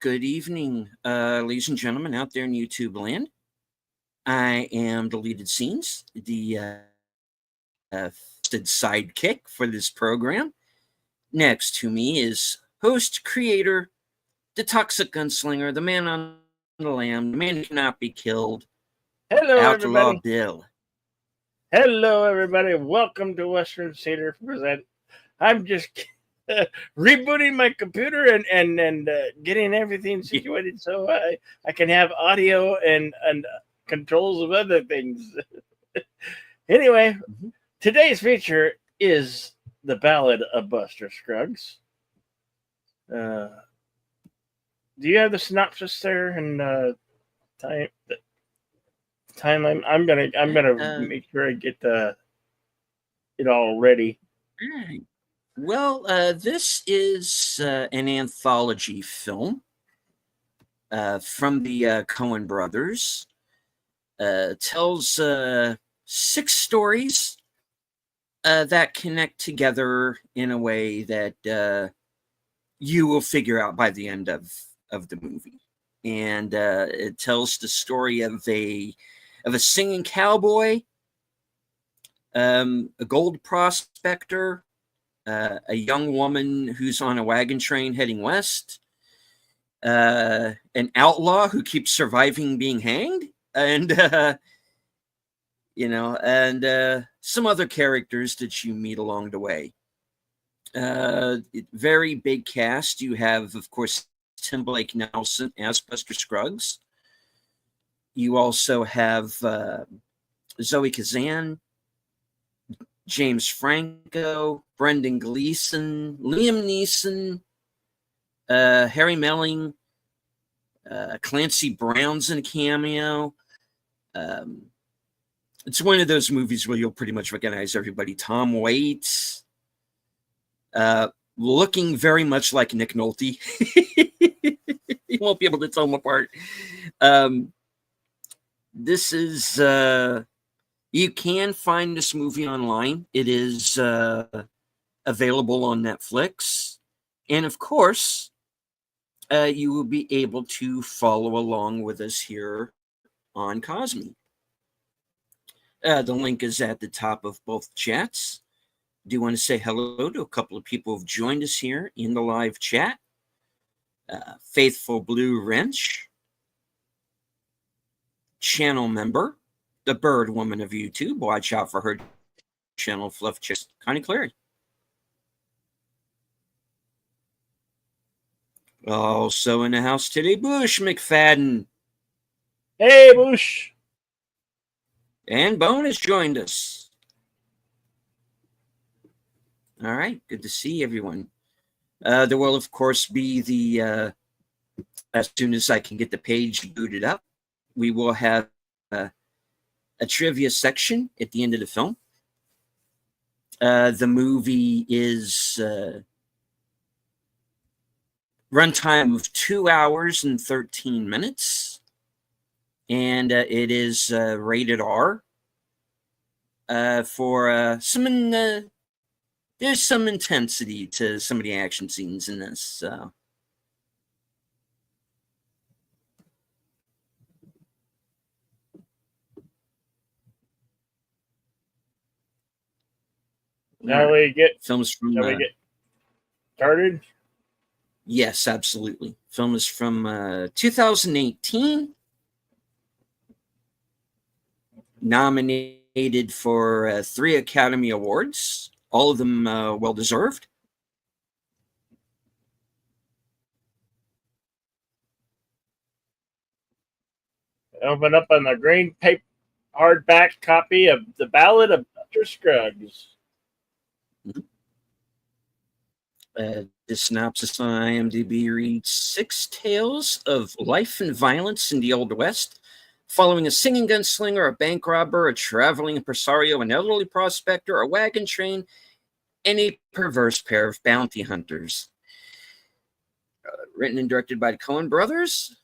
Good evening, ladies and gentlemen out there in YouTube land. I am Deleted Scenes, the sidekick for this program. Next to me is host, creator, the toxic gunslinger, the man on the lam, the man who cannot be killed, Hello, Outlaw everybody. Bill. Hello, everybody. Welcome to Western Theater Present. I'm just rebooting my computer and getting everything situated so I can have audio and controls of other things. Anyway, today's feature is the Ballad of Buster Scruggs. Uh, do you have the synopsis there and time? Timeline. I'm gonna make sure I get it all ready. Right. Well, this is an anthology film from the Coen brothers. Tells six stories that connect together in a way that you will figure out by the end of the movie. And it tells the story of a singing cowboy, a gold prospector, a young woman who's on a wagon train heading west, an outlaw who keeps surviving being hanged, and some other characters that you meet along the way. Very big cast. You have, of course, Tim Blake Nelson as Buster Scruggs. You also have Zoe Kazan, James Franco, Brendan Gleeson, Liam Neeson, Harry Melling, Clancy Brown's in a cameo. It's one of those movies where you'll pretty much recognize everybody. Tom Waits, looking very much like Nick Nolte. You won't be able to tell them apart. This is you can find this movie online. It is available on Netflix, and of course, you will be able to follow along with us here on Cosme. The link is at the top of both chats. Do want to say hello to a couple of people who've joined us here in the live chat. Faithful Blue Wrench, channel member, the Bird Woman of YouTube. Watch out for her channel, Fluff Chicks, Connie Clary. Also in the house today, Bush McFadden. Hey, Bush. And Bone has joined us. All right, good to see everyone. There will, of course, be as soon as I can get the page booted up, we will have a trivia section at the end of the film. The movie is runtime of 2 hours and 13 minutes, and it is rated R for there's some intensity to some of the action scenes in this. So. Shall we get films from? Shall we get started? Yes, absolutely. Film is from 2018. Nominated for 3 Academy Awards, all of them well deserved. Open up on the green paper hardback copy of the Ballad of Buster Scruggs. The synopsis on IMDb reads 6 tales of life and violence in the Old West, following a singing gunslinger, a bank robber, a traveling impresario, an elderly prospector, a wagon train, and a perverse pair of bounty hunters. Written and directed by the Coen brothers.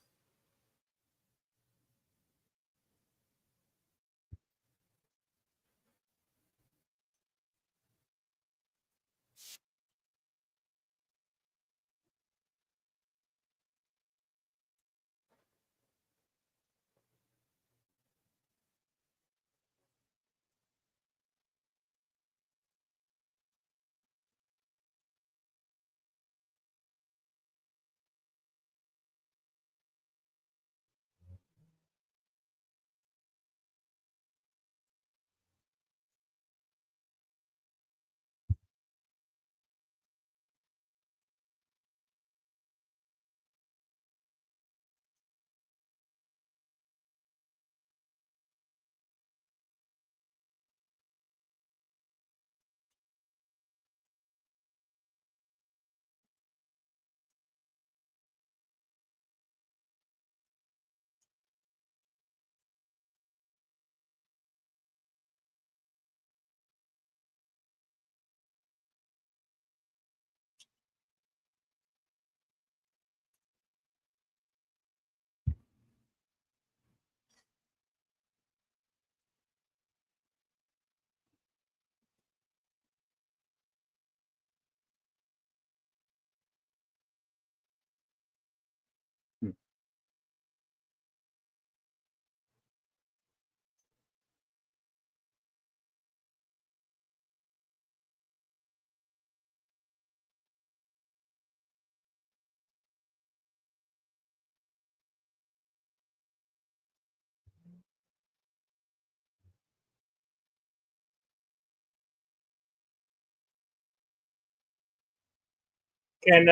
Can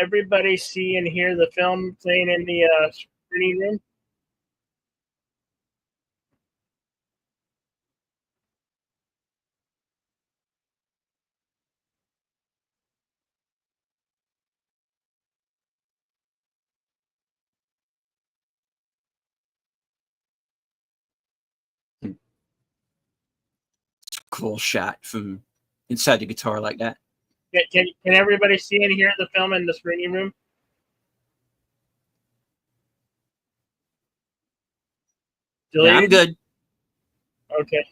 everybody see and hear the film playing in the screening room? Cool shot from inside the guitar like that. Can everybody see and hear the film in the screening room? Yeah, I'm Deleted? good. Okay.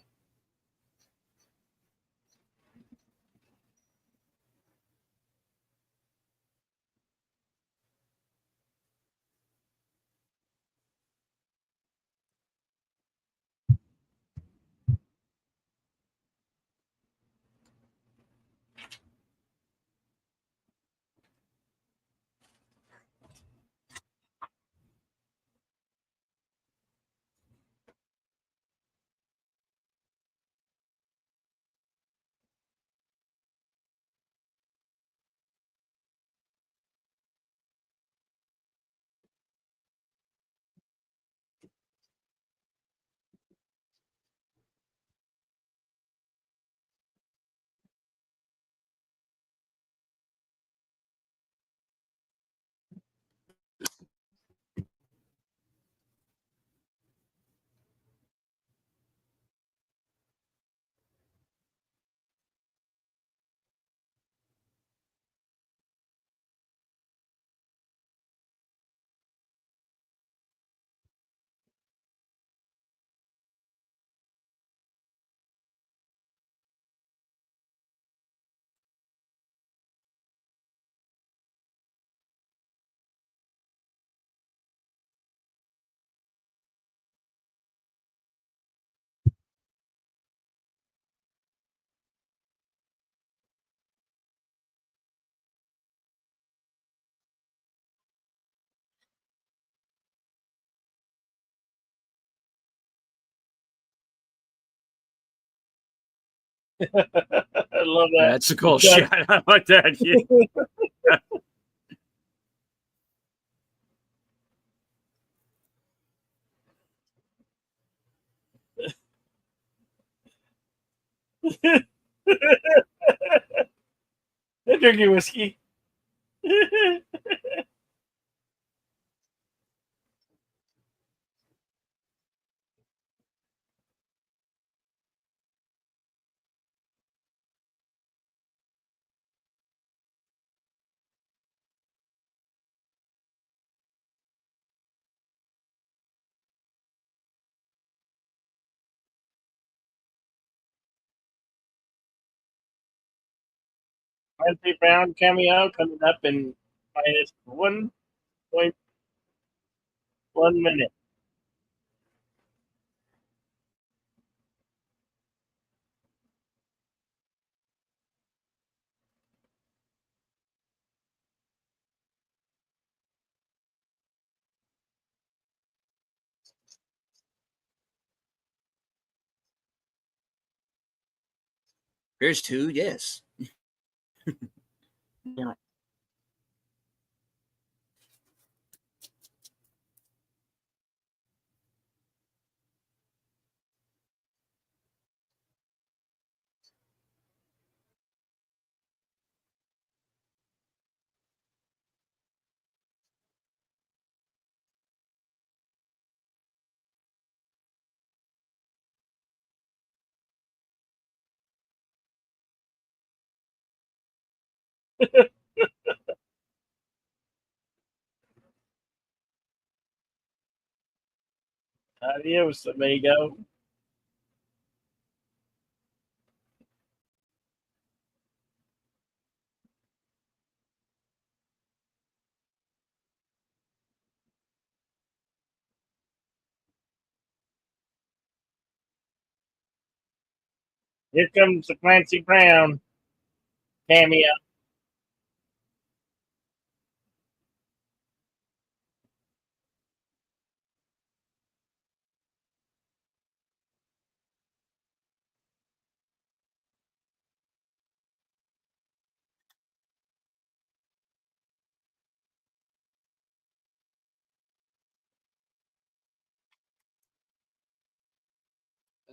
I love that. That's a cool shot. I like that. Yeah. Drinking whiskey. Clancy Brown cameo coming up in minus 1.1 minute. Here's two. Yes. Yeah. Adios, amigo. Here comes the Clancy Brown cameo.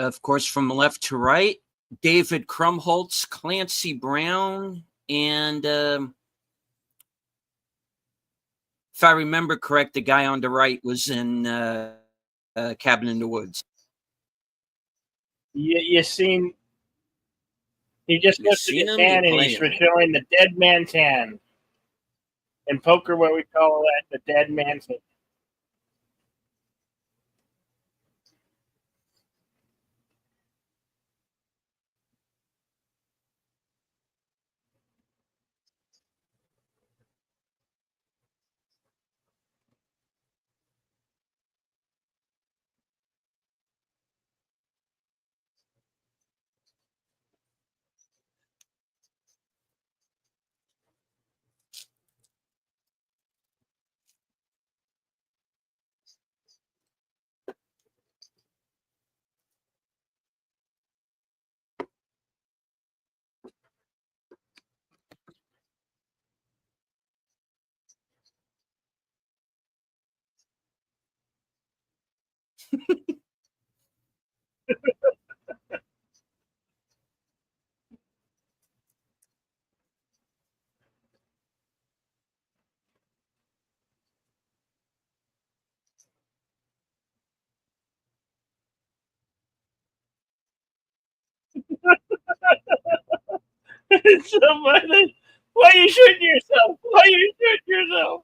Of course, from left to right, David Krumholtz, Clancy Brown, and if I remember correct, the guy on the right was in Cabin in the Woods. You seen? He just You've lifted seen his him? You hand and play he's him. showing the dead man's hand. In poker, what we call that, the dead man's hand. It's so funny. Why are you shooting yourself? Why are you shooting yourself?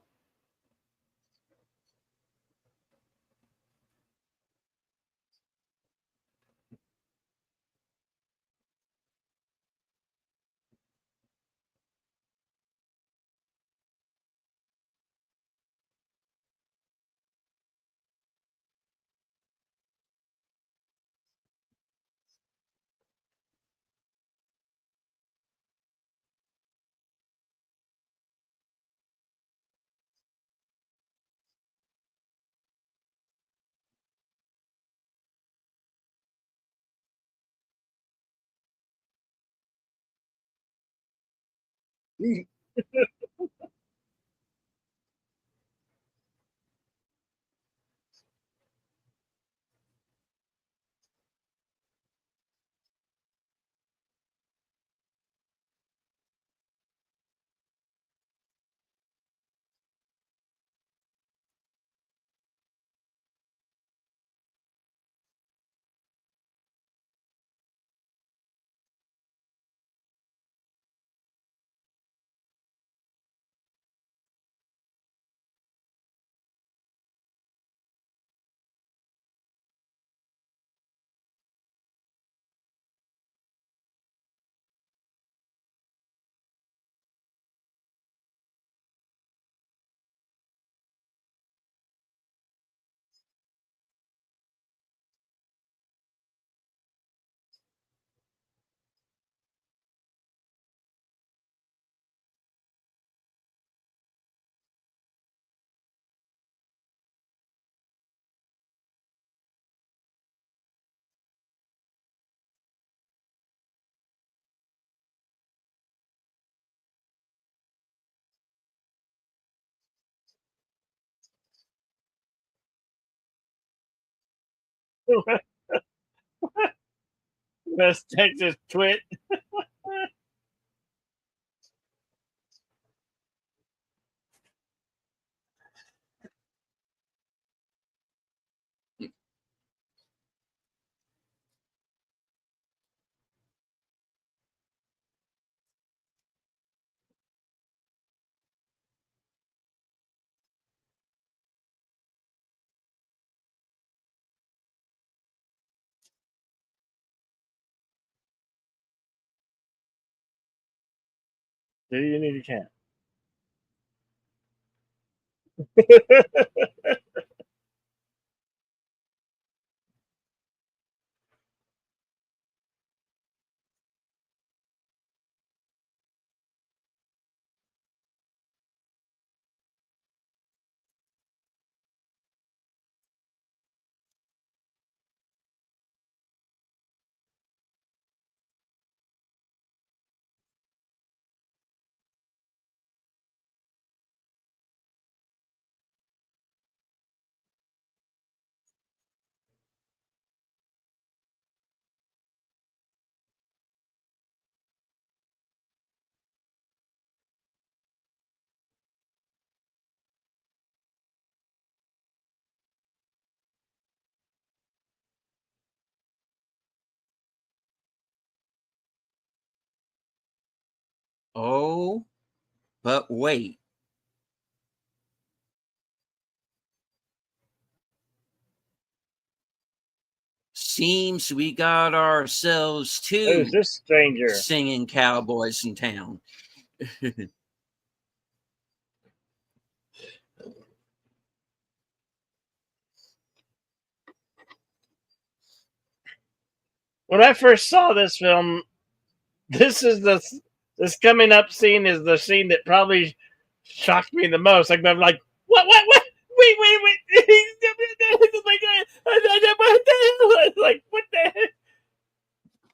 West Texas twit. Do you need a can? Oh, but wait. Seems we got ourselves two Who's this stranger? singing cowboys in town. When I first saw this film, this coming up scene is the scene that probably shocked me the most. Like I'm like, what? Wait! Like what the heck?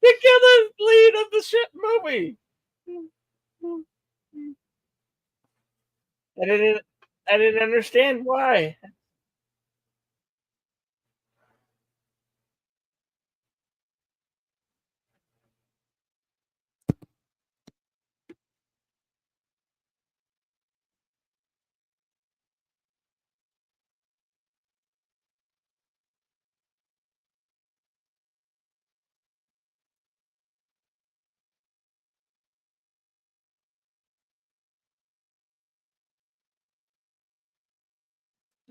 They killed the lead of the shit movie. I didn't understand why.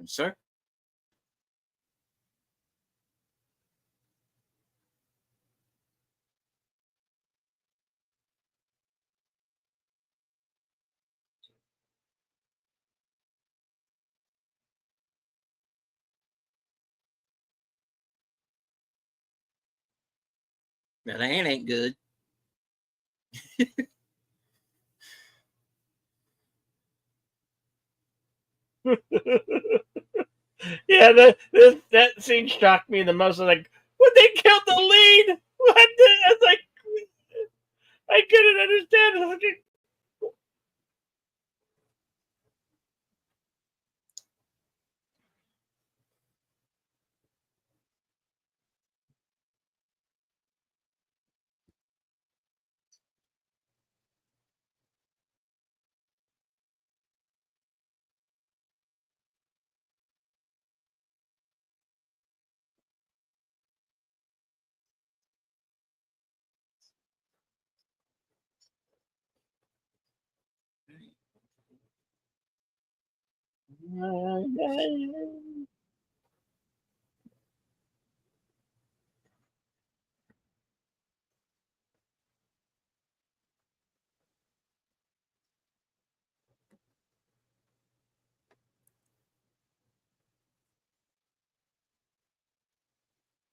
Sir? Now, that ain't good. Yeah, that scene shocked me the most. I was like, what, they killed the lead? What? I was like, I couldn't understand. I was like,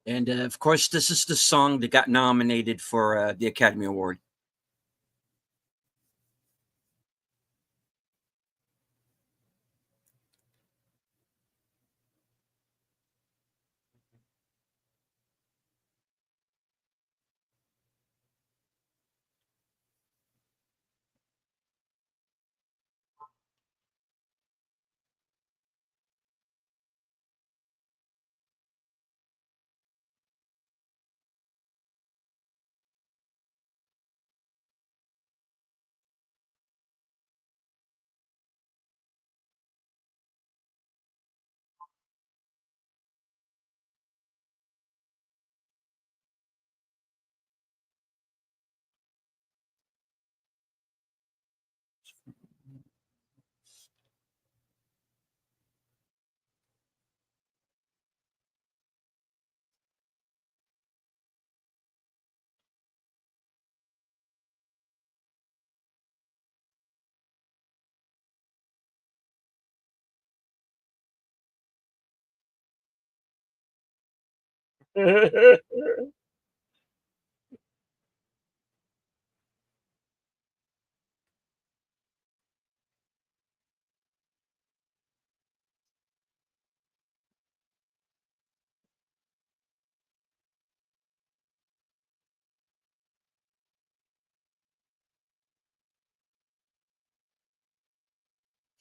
And of course, this is the song that got nominated for the Academy Award.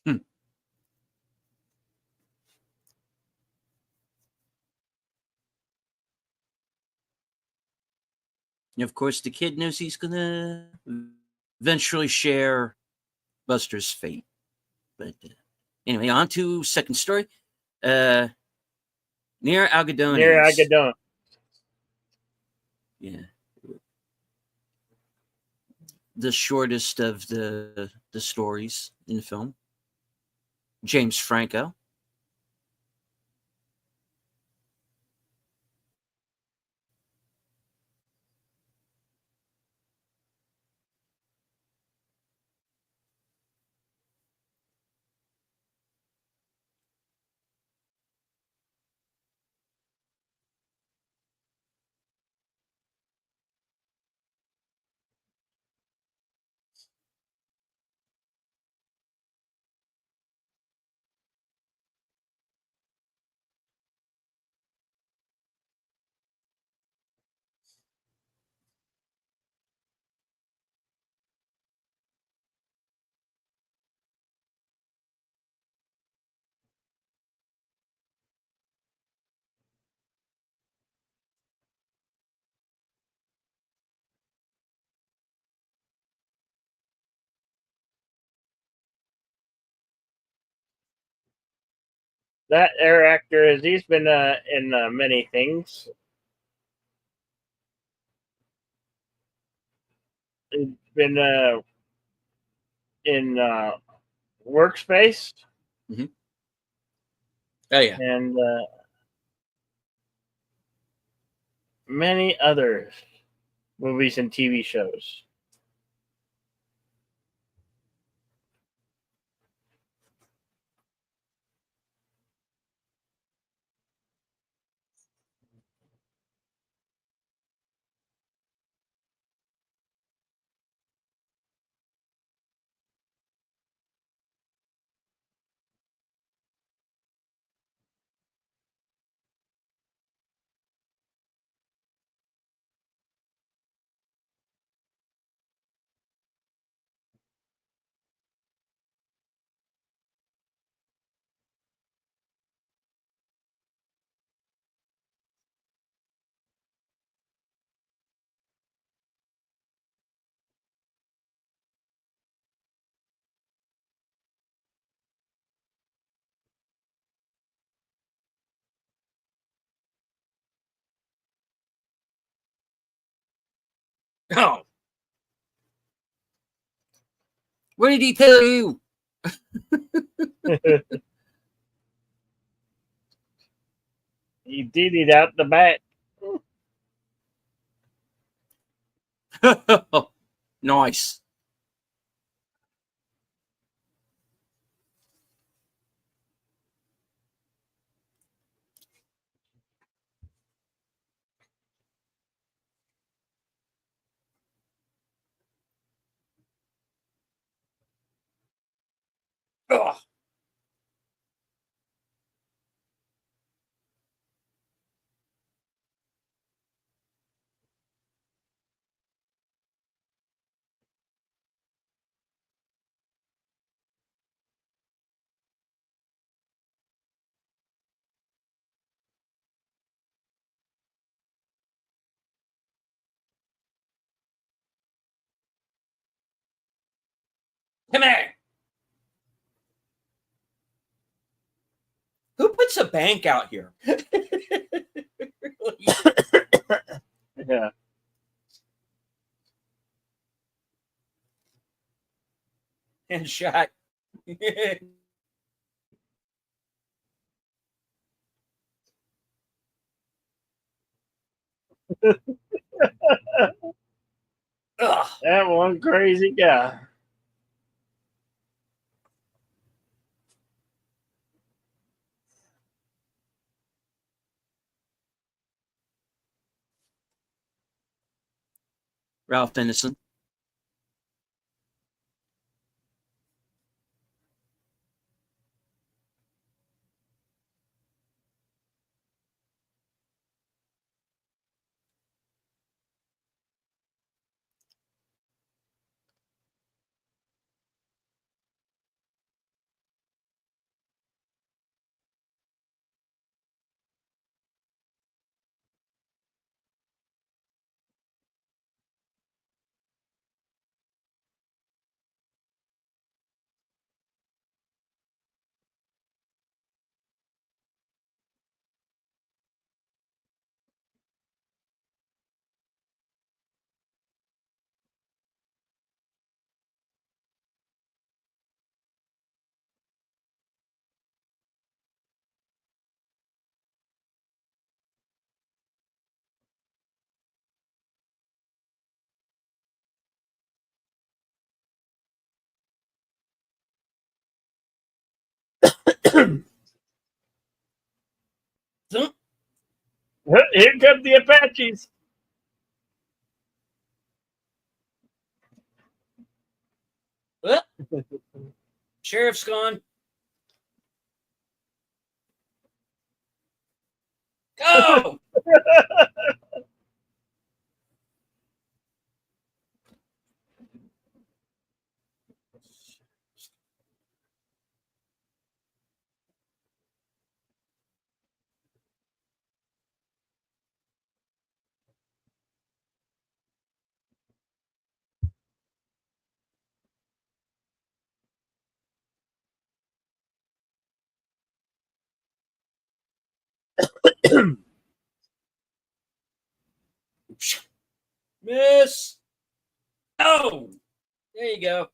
Hmm. And of course, the kid knows he's going to eventually share Buster's fate. But anyway, on to second story. Near Near Algodones. Agadon. Yeah. the shortest of the stories in the film. James Franco. That air actor he's been in many things. He's been in Workspace. Mm-hmm. Oh yeah, and many other movies and TV shows. oh, what did he tell you? He did it out the back. Nice. Ugh. Come here. Who puts a bank out here? Yeah. And shot. Ugh. That one crazy guy. Ralph Ineson. Here come the Apaches. Well, sheriff's gone. Go! Miss. Oh, there you go.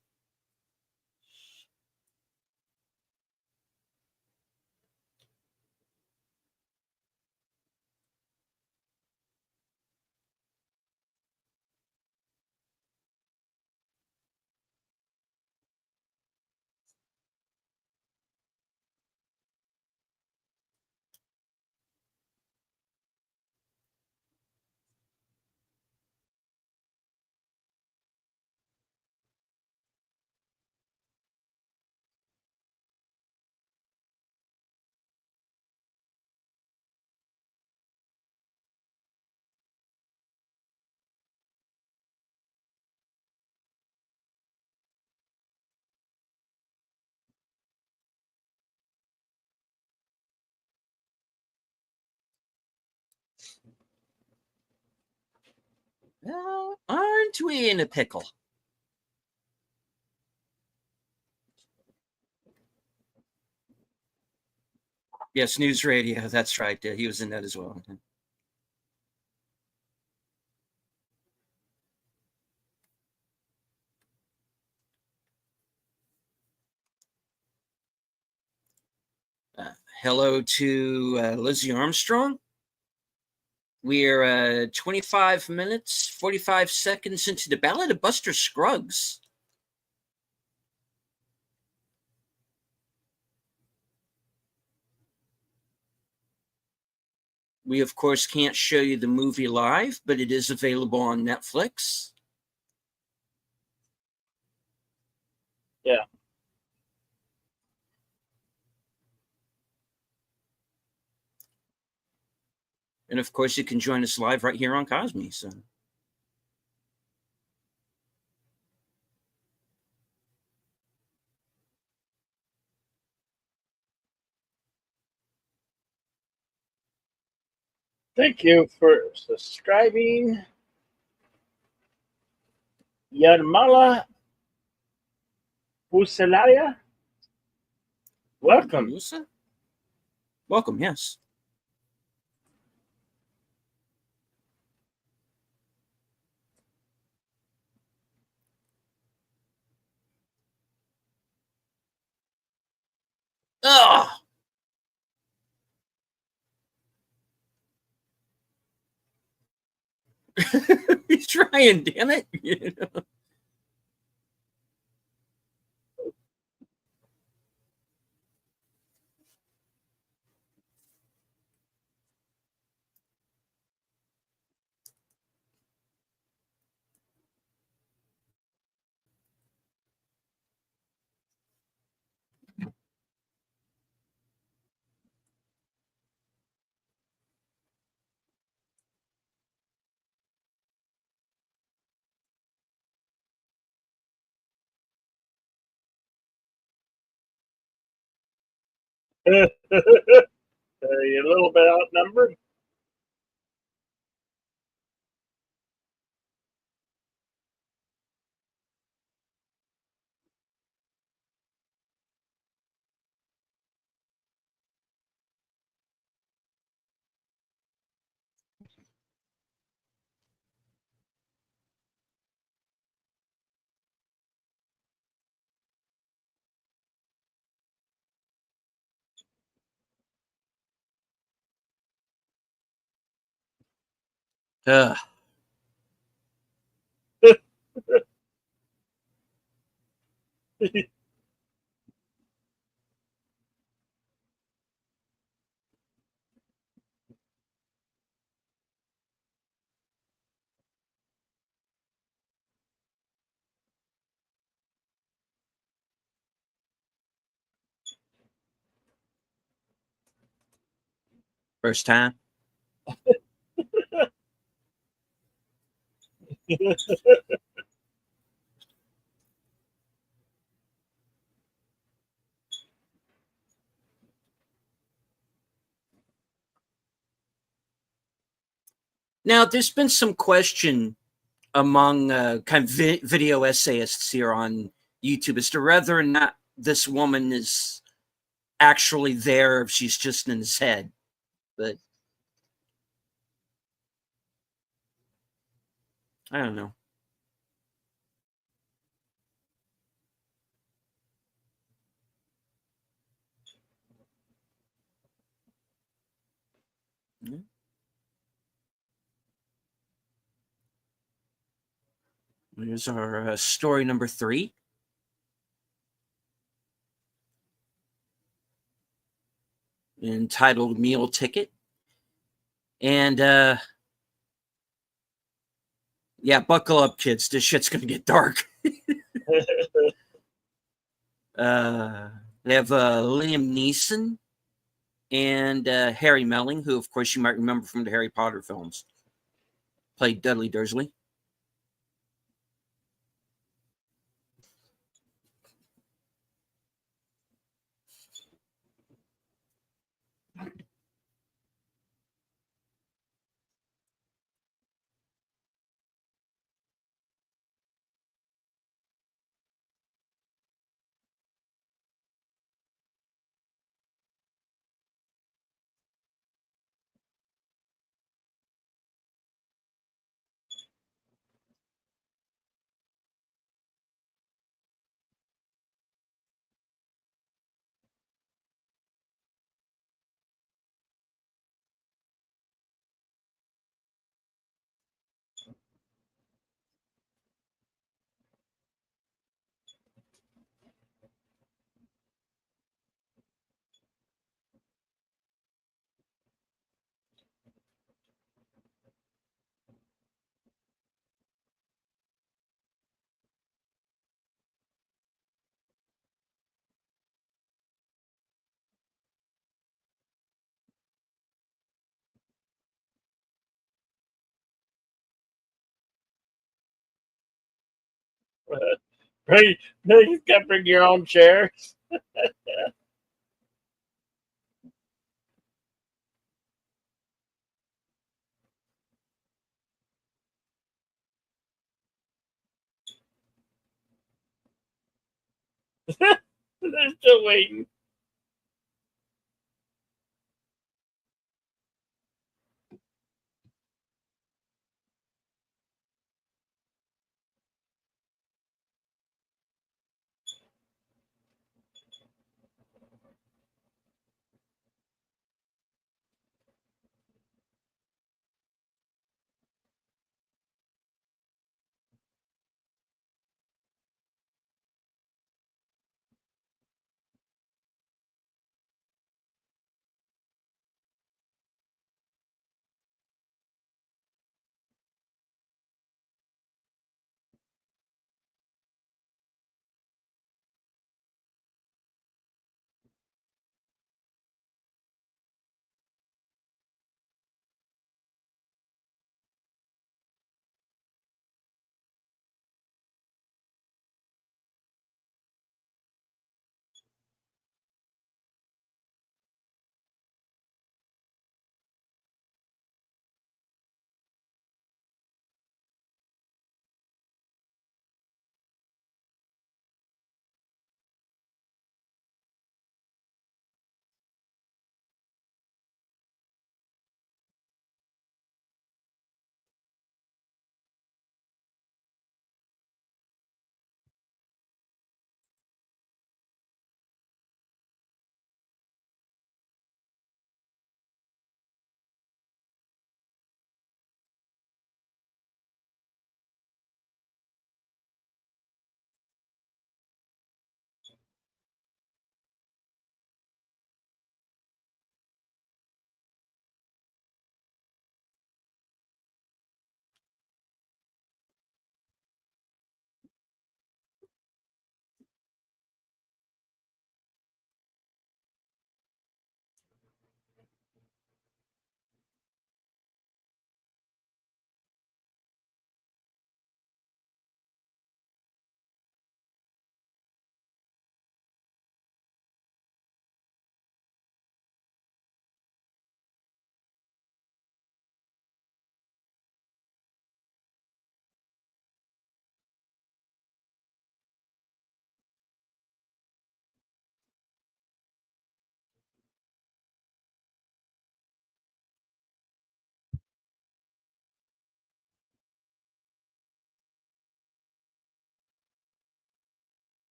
Well, aren't we in a pickle? Yes, news radio. That's right. He was in that as well. Hello to Lizzie Armstrong. We're 25 minutes, 45 seconds into the Ballad of Buster Scruggs. We, of course, can't show you the movie live, but it is available on Netflix. Yeah. And, of course, you can join us live right here on Cosme. So. Thank you for subscribing. Yarmala Puselaria. Welcome. Welcome, yes. Oh! He's trying, damn it. You're a little bit outnumbered. Ugh. First time. Now, there's been some question among kind of video essayists here on YouTube as to whether or not this woman is actually there, if she's just in his head. But I don't know. Here's our story number 3. Entitled Meal Ticket. And yeah, buckle up, kids. This shit's going to get dark. They have Liam Neeson and Harry Melling, who, of course, you might remember from the Harry Potter films. Played Dudley Dursley. Right? No, you got to bring your own chair. They're still waiting.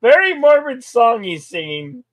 Very morbid song he's singing.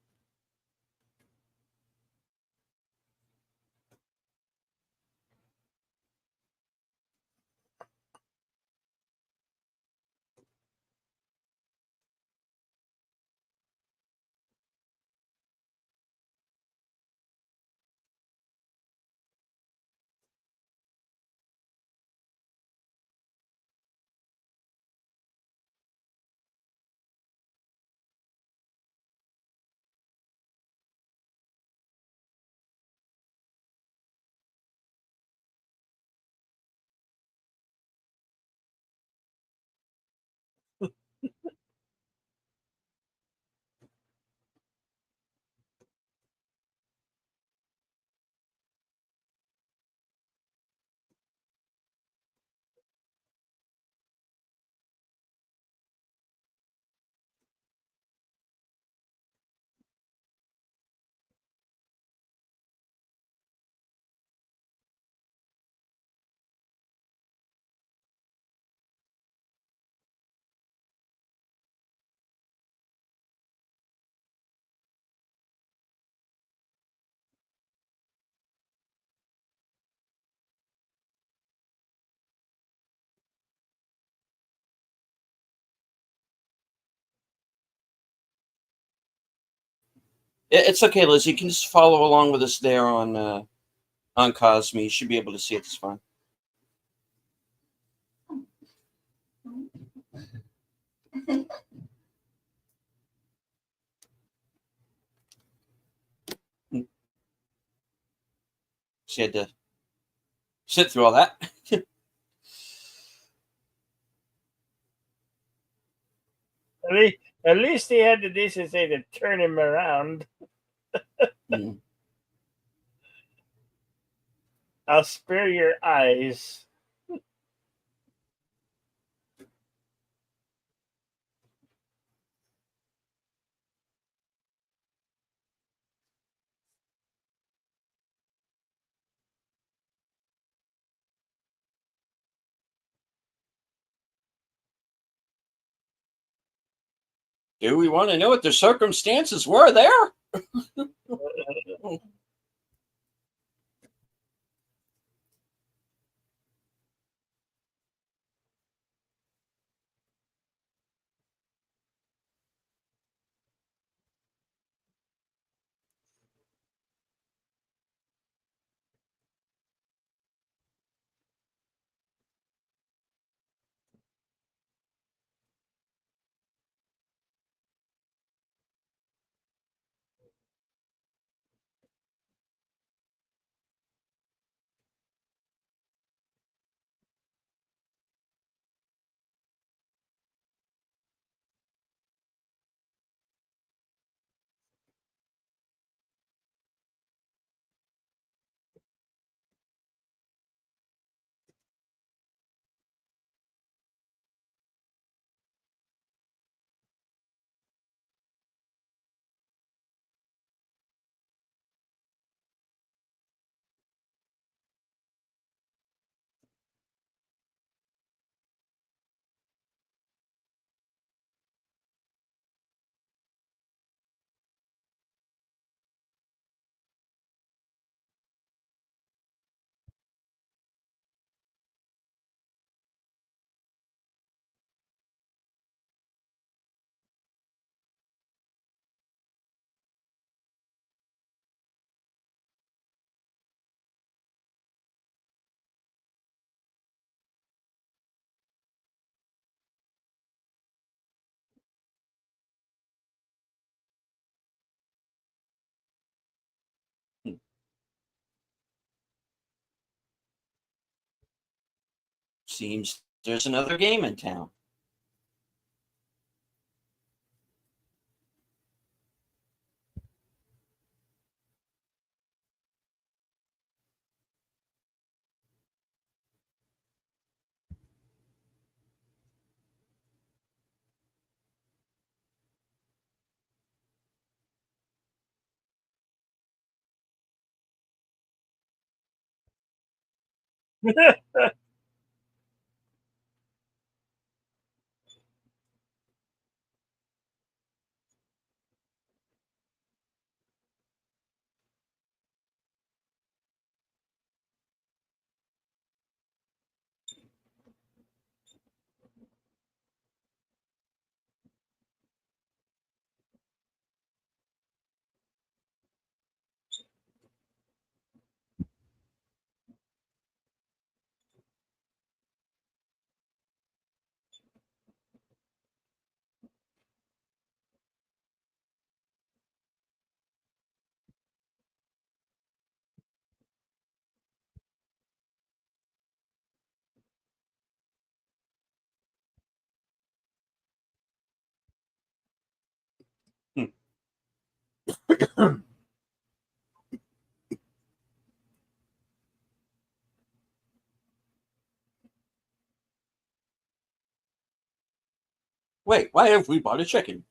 It's okay, Liz. You can just follow along with us there on Cosme. You should be able to see it just fine. She had to sit through all that. At least he had the decency to turn him around. Mm. I'll spare your eyes. Do we want to know what the circumstances were there? Seems there's another game in town. Wait, why have we bought a chicken?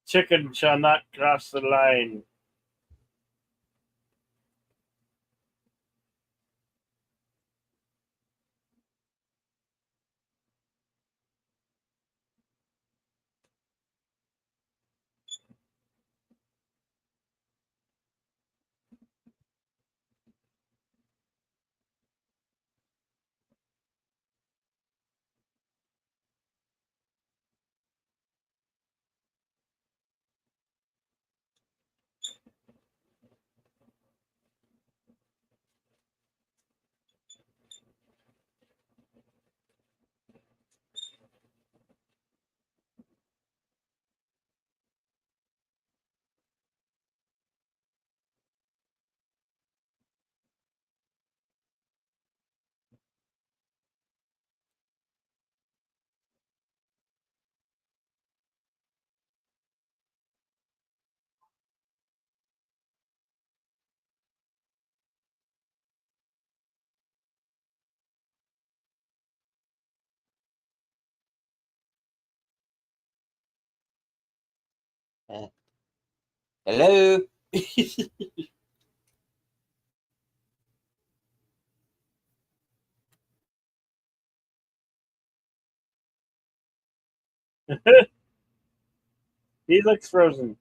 Chicken shall not cross the line. Uh, hello? He looks frozen.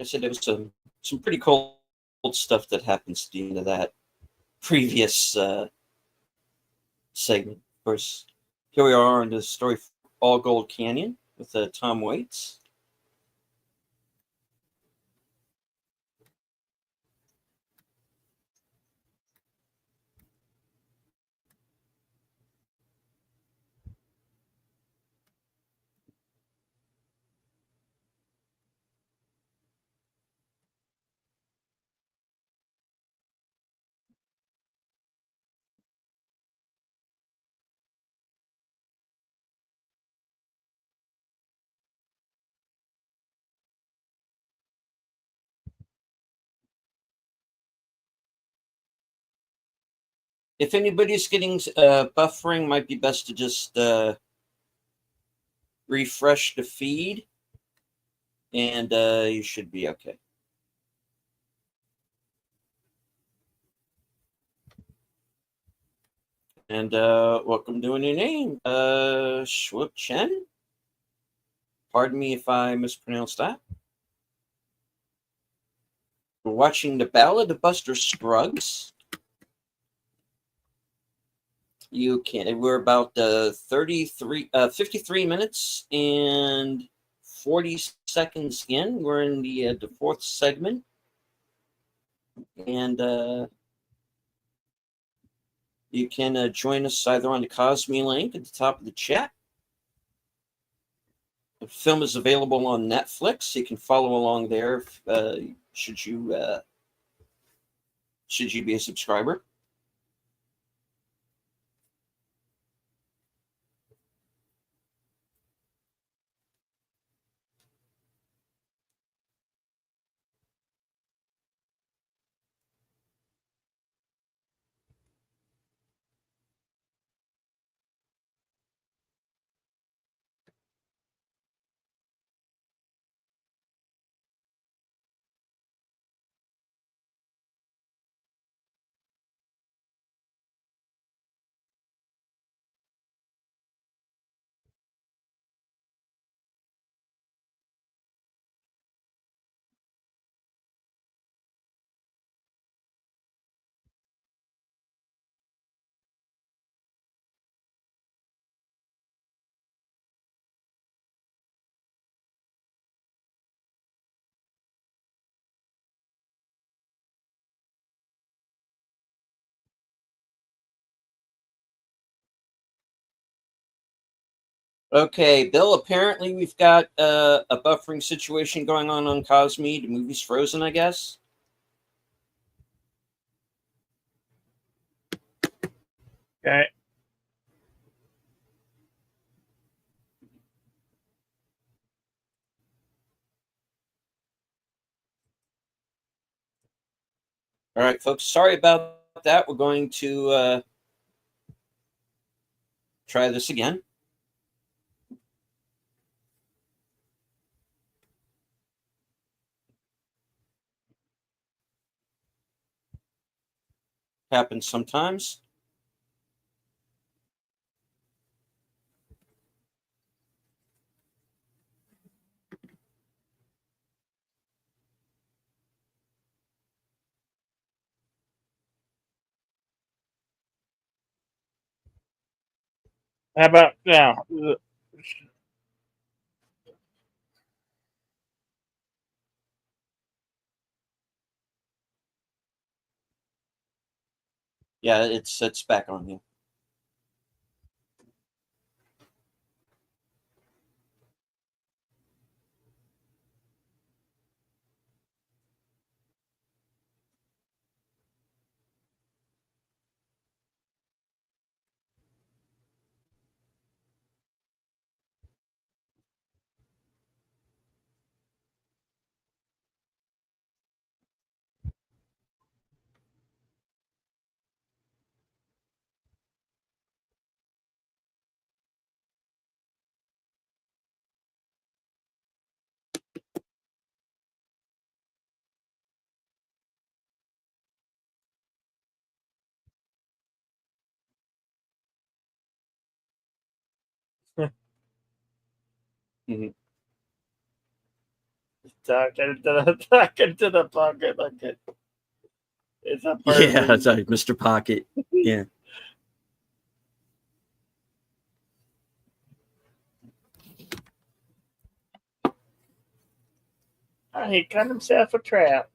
I said there was some pretty cold stuff that happens at the end of that previous segment. Of course, here we are on the story All Gold Canyon with Tom Waits. If anybody's getting buffering, might be best to just refresh the feed, and you should be okay. And welcome to a new name, Schwip Chen. Pardon me if I mispronounced that. We're watching the Ballad of Buster Scruggs. You can. We're about 53 minutes and 40 seconds in. We're in the fourth segment, and you can join us either on the Cosme link at the top of the chat. The film is available on Netflix. You can follow along there should you be a subscriber. Okay, Bill, apparently we've got a buffering situation going on Cosme. The movie's frozen, I guess. Okay. All right, folks, sorry about that. We're going to try this again. Happens sometimes. How about now? Yeah, it's back on here. talking to the pocket like it's a Yeah, person. that's right, Mr. Pocket. Yeah. He cut himself a trap.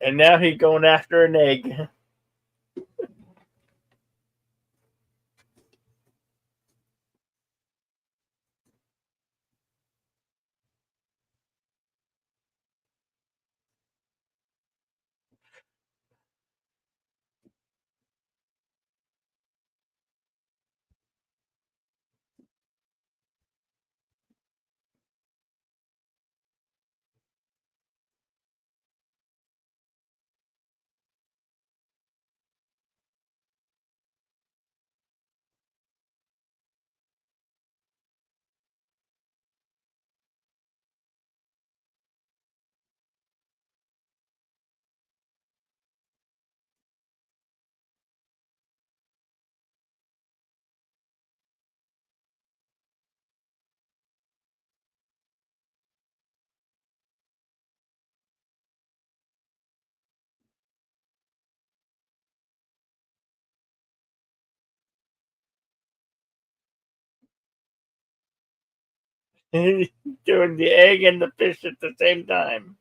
And now he's going after an egg. Doing the egg and the fish at the same time.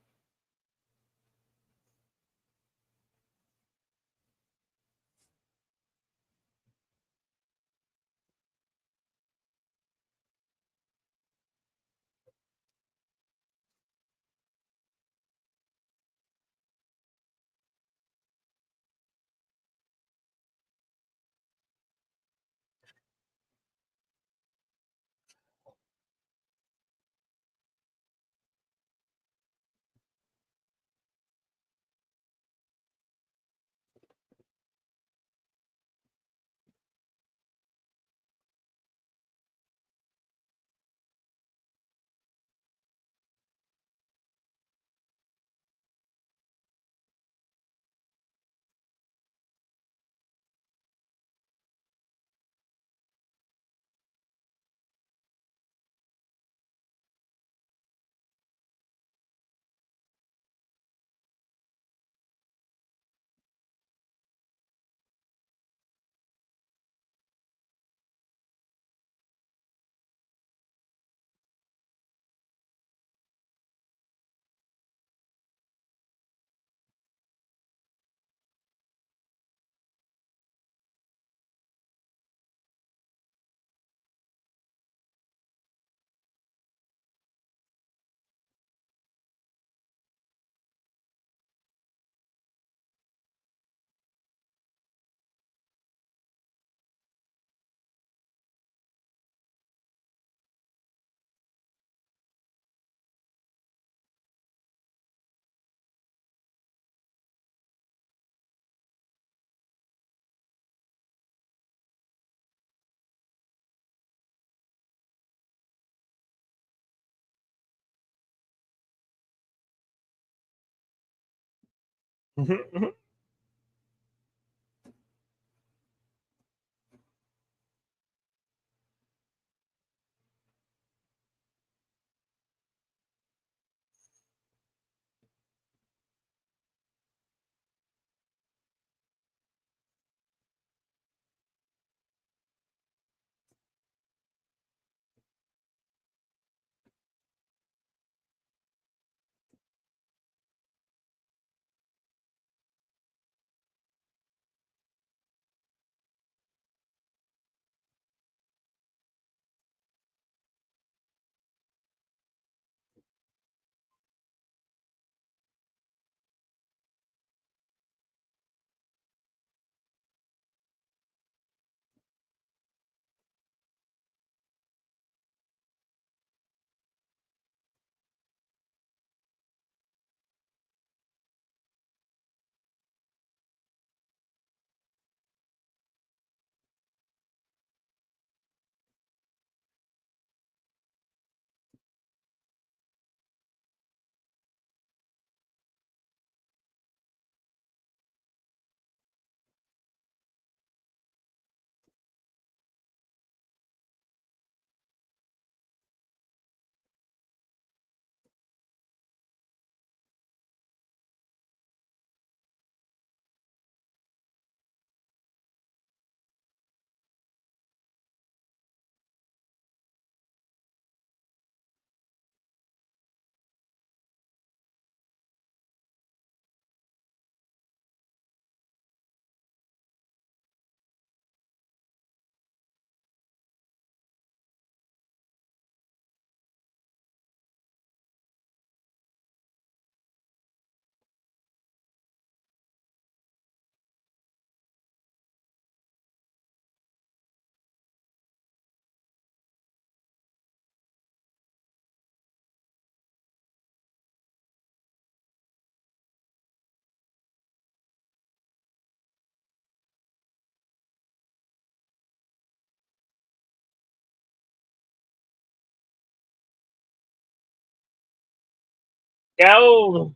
Go.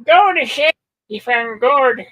Go to shit. You found gourd.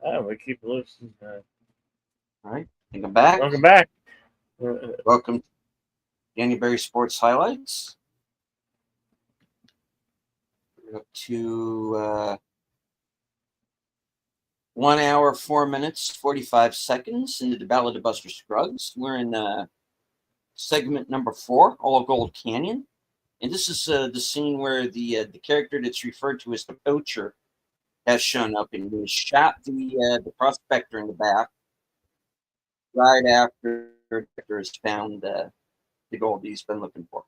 Oh, we keep listening. All right, I think I'm back. Welcome back. Welcome to January Sports Highlights. We're up to 1 hour, 4 minutes, 45 seconds into the Ballad of Buster Scruggs. We're in segment number 4, All Gold Canyon. And this is the scene where the character that's referred to as the poacher has shown up and he shot the prospector in the back right after the character has found the gold he's been looking for.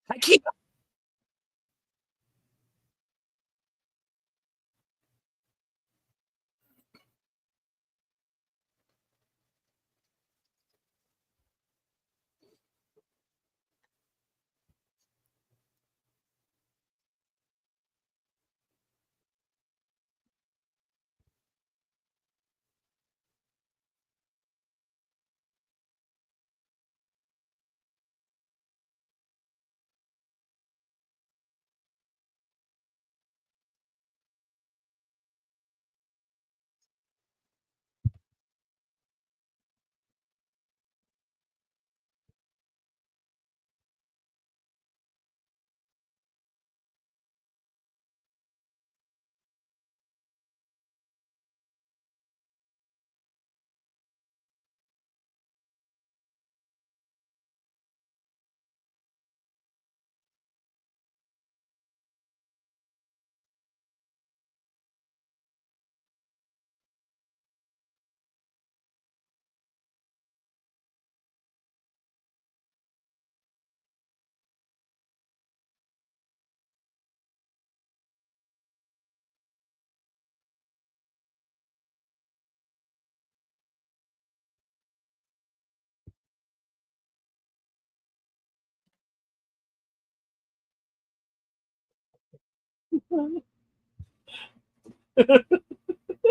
I keep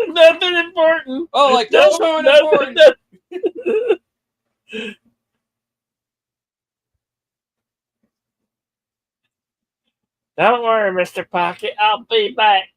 Nothing important. Oh, like No, that's so important. nothing. Don't worry, Mr. Pocket. I'll be back.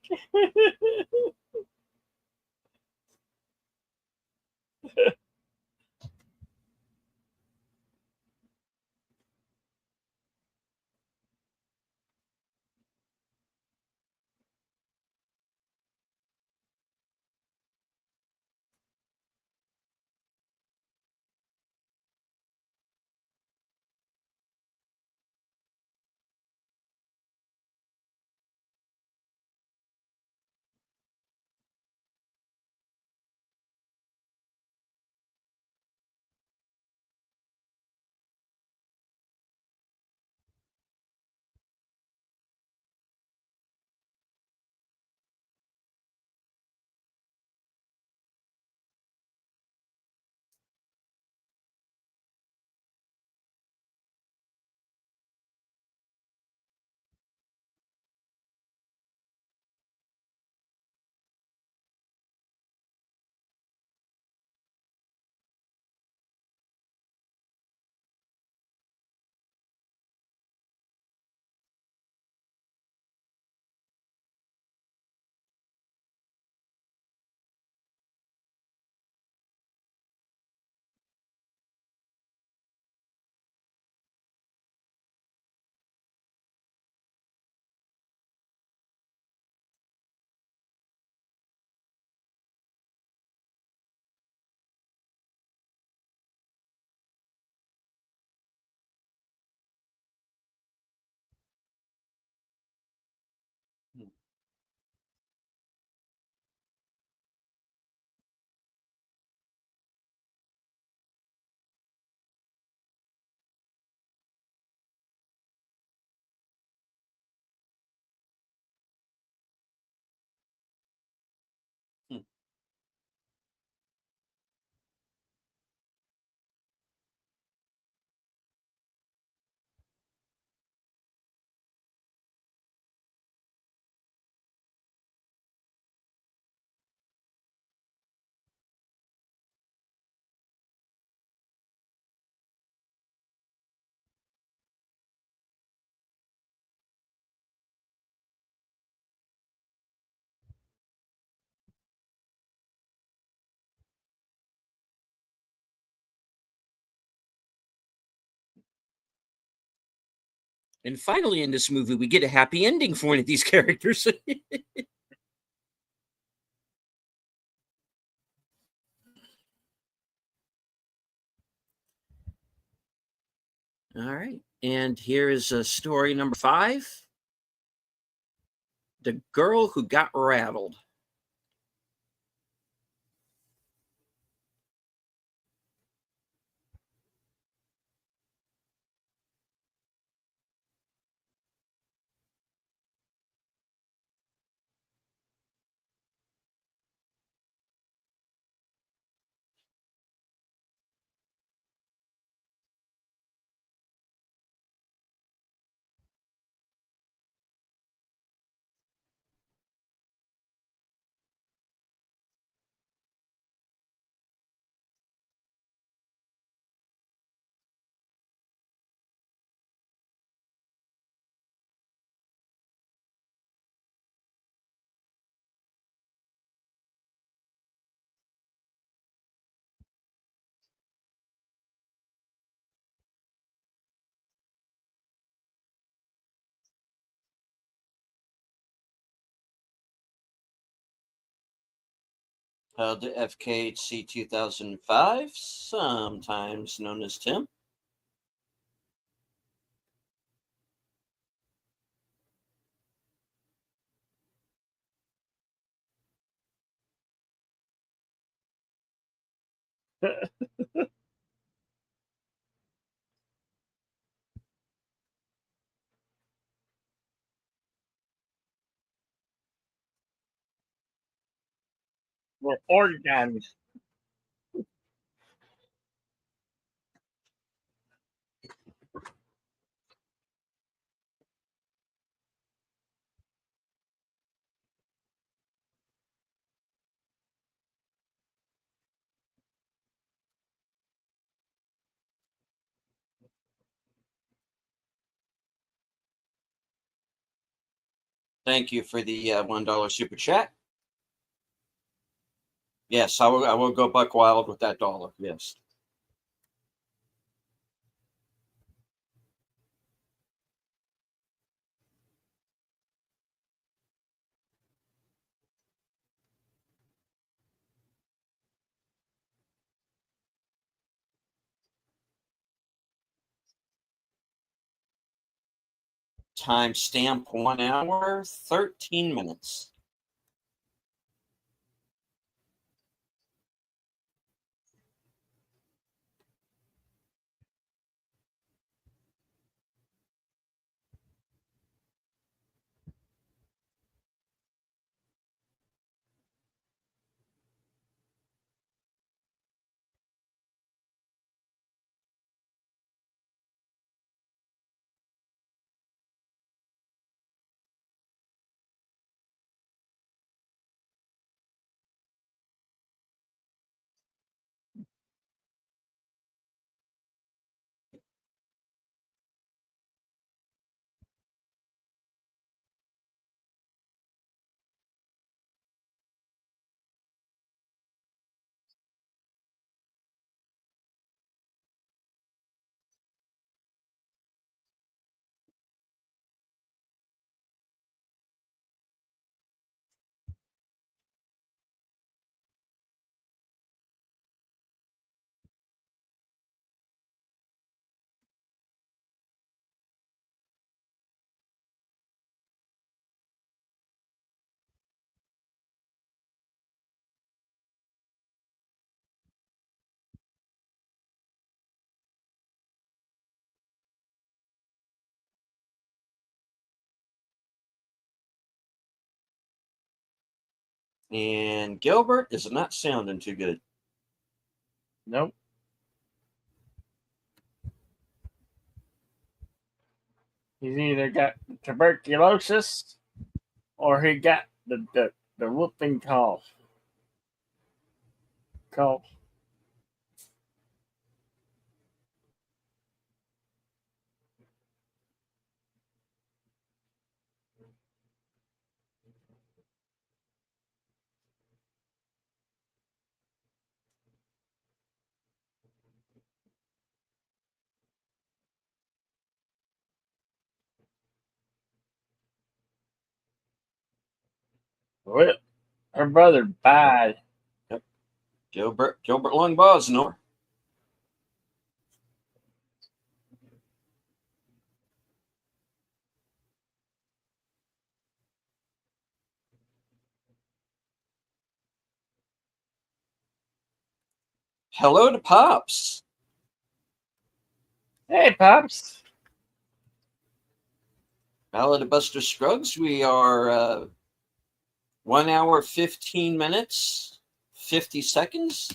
And finally, in this movie, we get a happy ending for one of these characters. All right. And here is story number 5, The Girl Who Got Rattled. Held at FKHC 2005, sometimes known as Tim. We're organs. Thank you for the $1 super chat. Yes, I will go buck wild with that dollar. Yes. Time stamp 1 hour, 13 minutes. And Gilbert is not sounding too good. Nope. He's either got tuberculosis or he got the whooping cough. Cough. Well, her brother bad. Yep. Gilbert Longbaugh is no. Hello to Pops. Hey, Pops. Ballad of Buster Scruggs. We are 1 hour, 15 minutes, 50 seconds.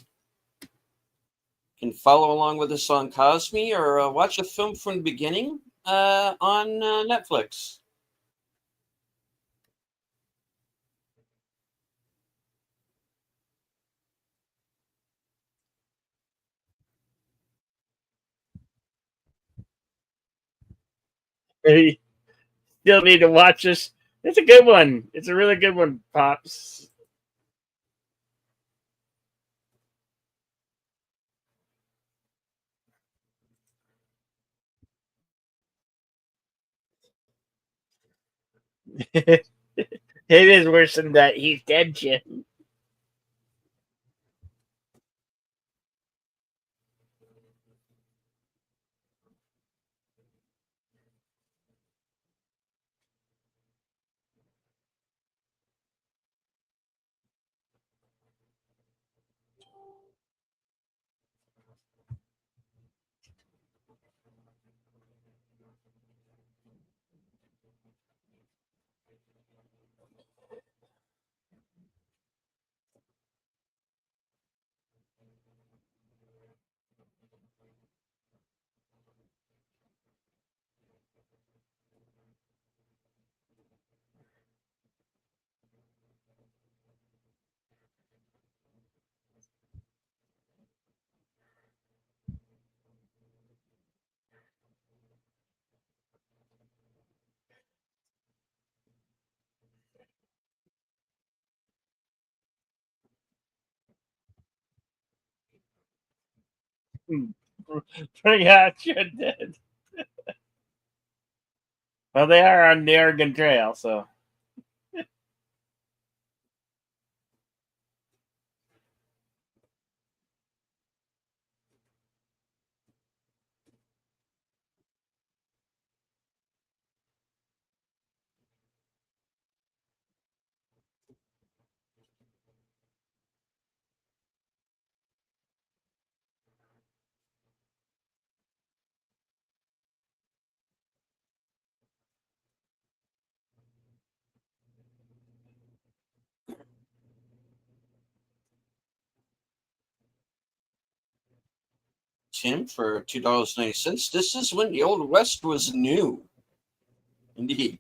You can follow along with us on Cosme or watch a film from the beginning on Netflix. You still need to watch this. It's a good one. It's a really good one, Pops. It is worse than that. He's dead, Jim. Bring out your dead. Well, they are on the Oregon Trail, so. Tim, for $2.90. This is when the Old West was new. Indeed.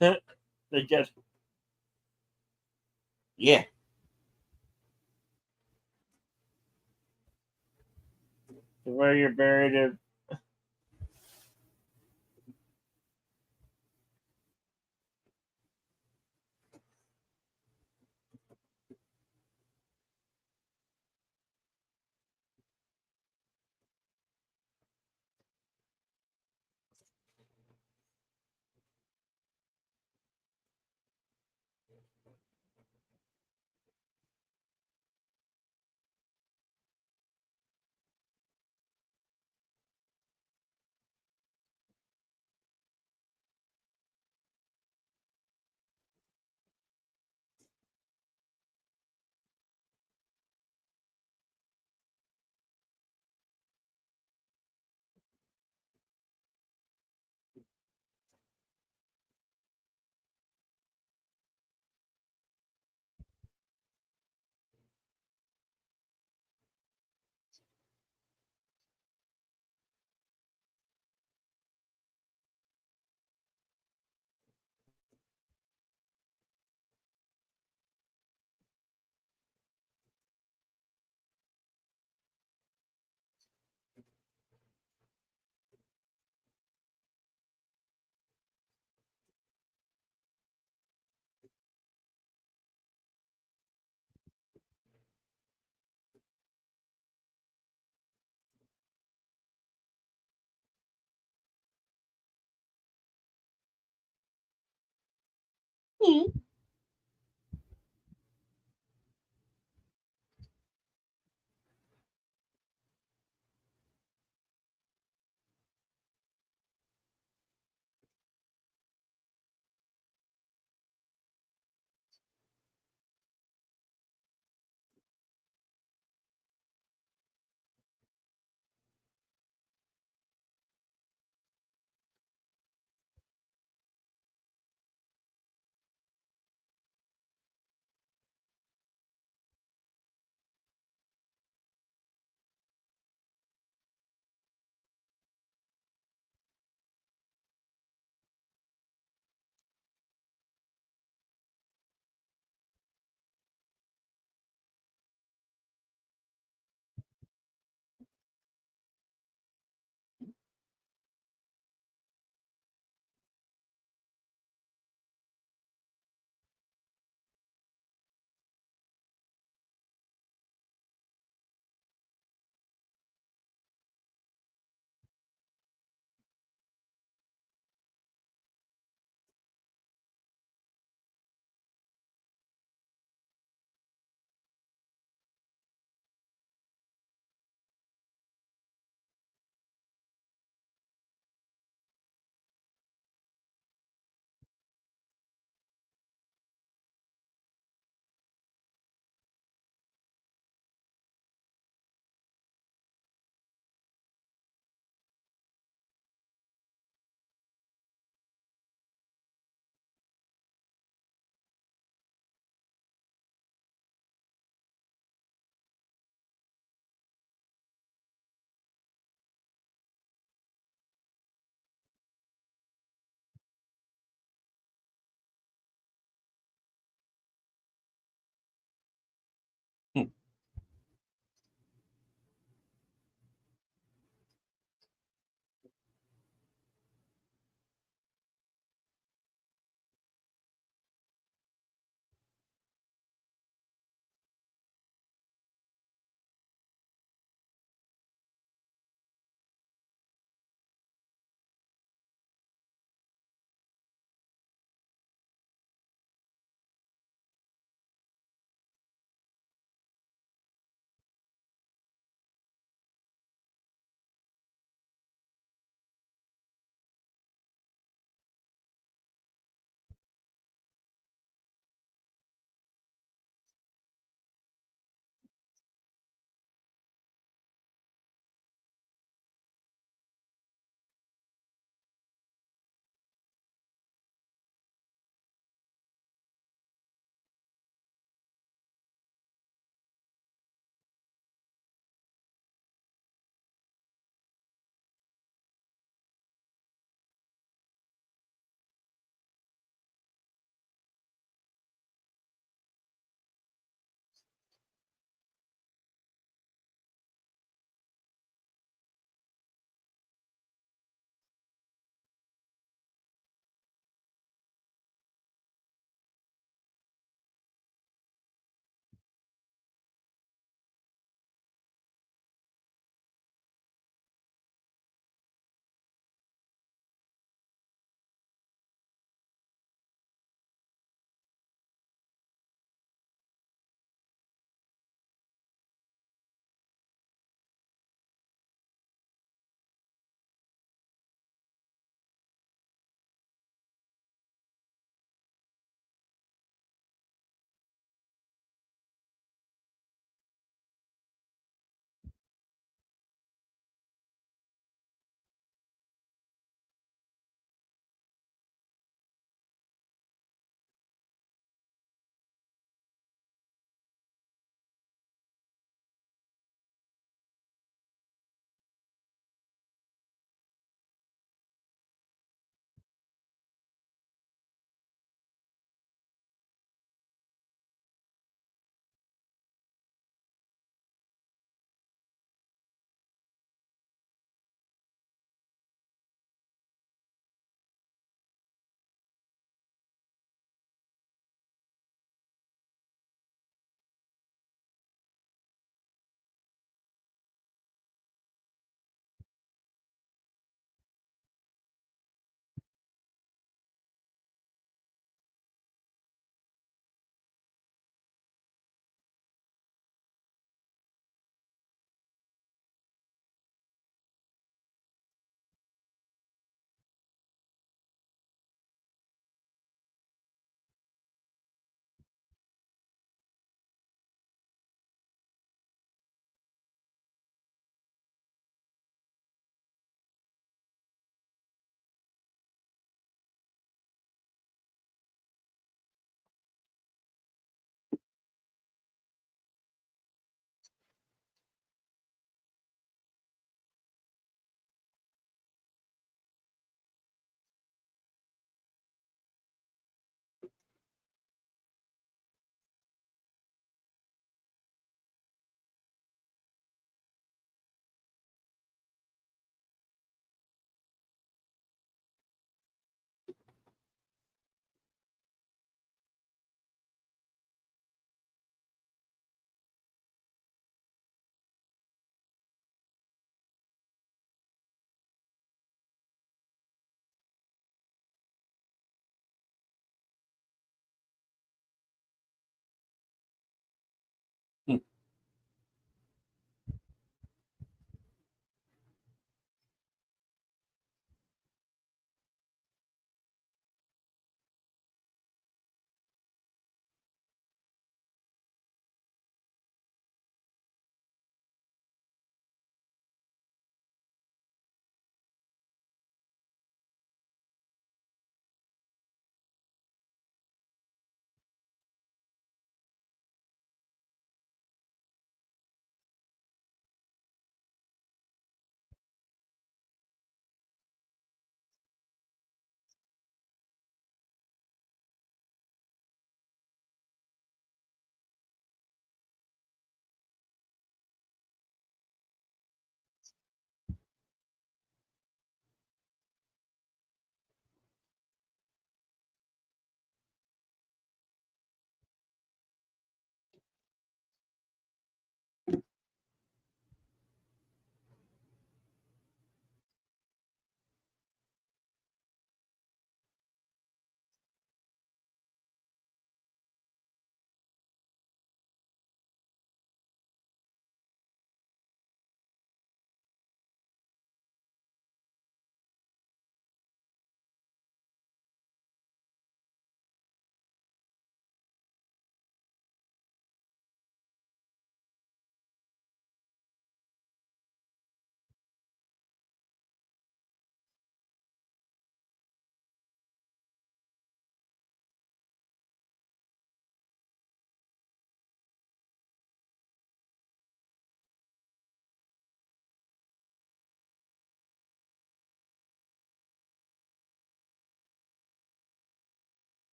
They get Yeah. where you're buried.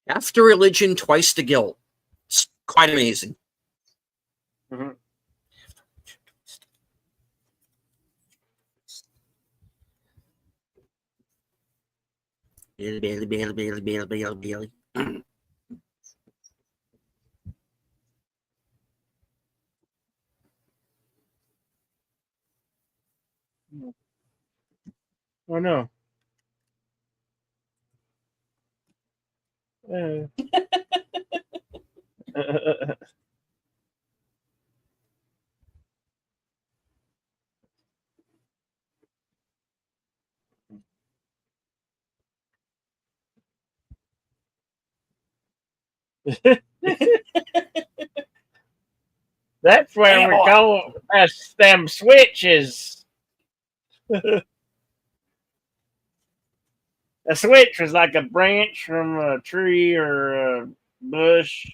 Half the religion, twice the guilt. It's quite amazing. Mm-hmm. Bailey, Bailey, Bailey, Bailey, Bailey, Bailey. Oh no. Uh, That's where we call us them switches. A switch was like a branch from a tree or a bush.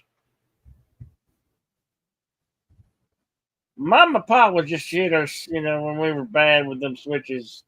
Mom and Pop would just shit us, when we were bad with them switches.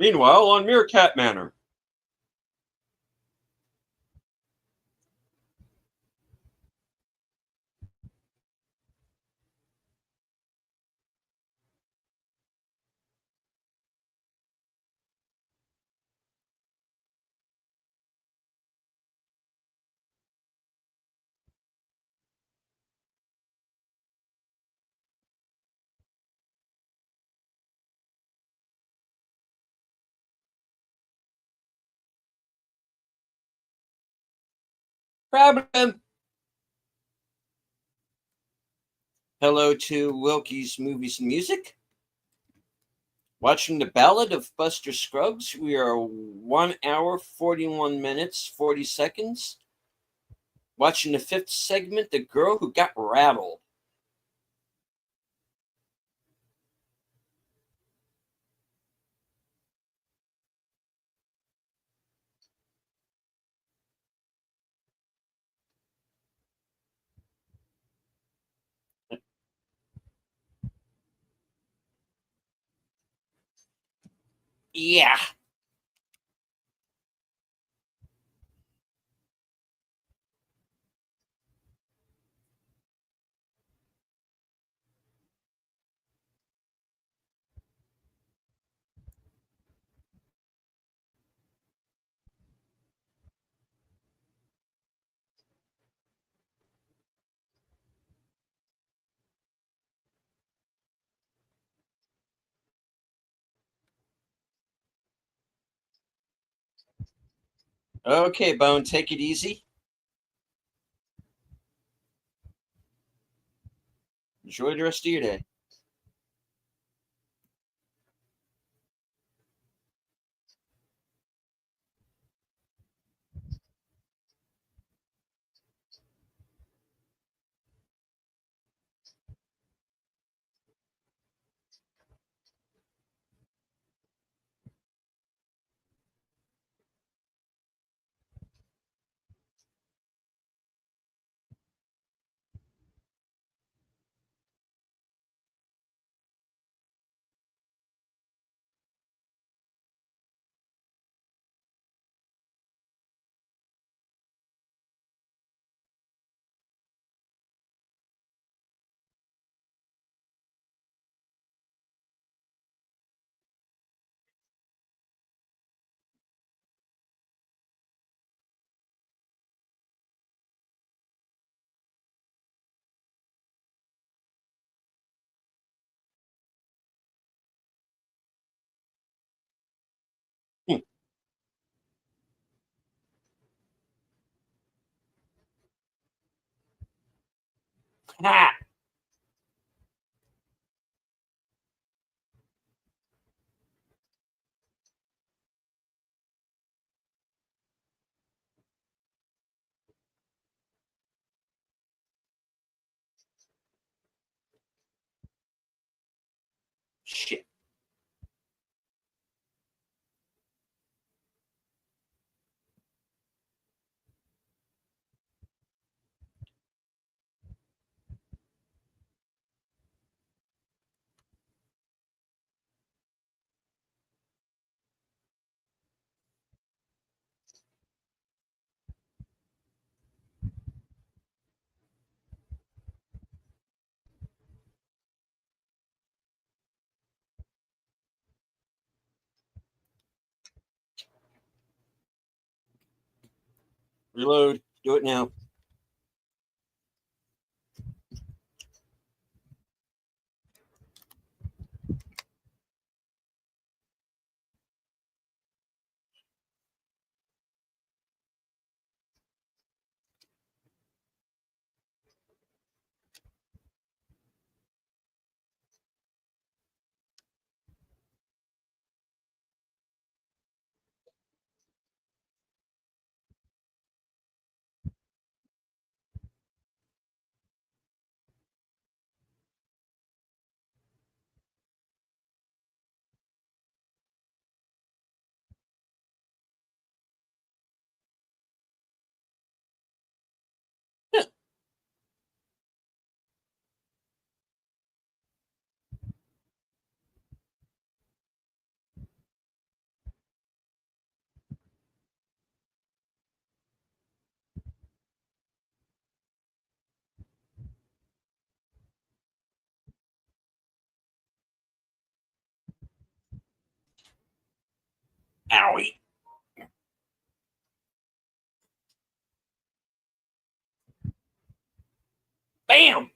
Meanwhile, on Meerkat Manor. Grab him. Hello to Wilkie's Movies and Music. Watching the Ballad of Buster Scruggs. We are 1 hour, 41 minutes, 40 seconds. Watching the fifth segment, The Girl Who Got Rattled. Yeah. Okay, Bone, take it easy. Enjoy the rest of your day. Ha! Shit. Reload. Do it now. Owie. Bam.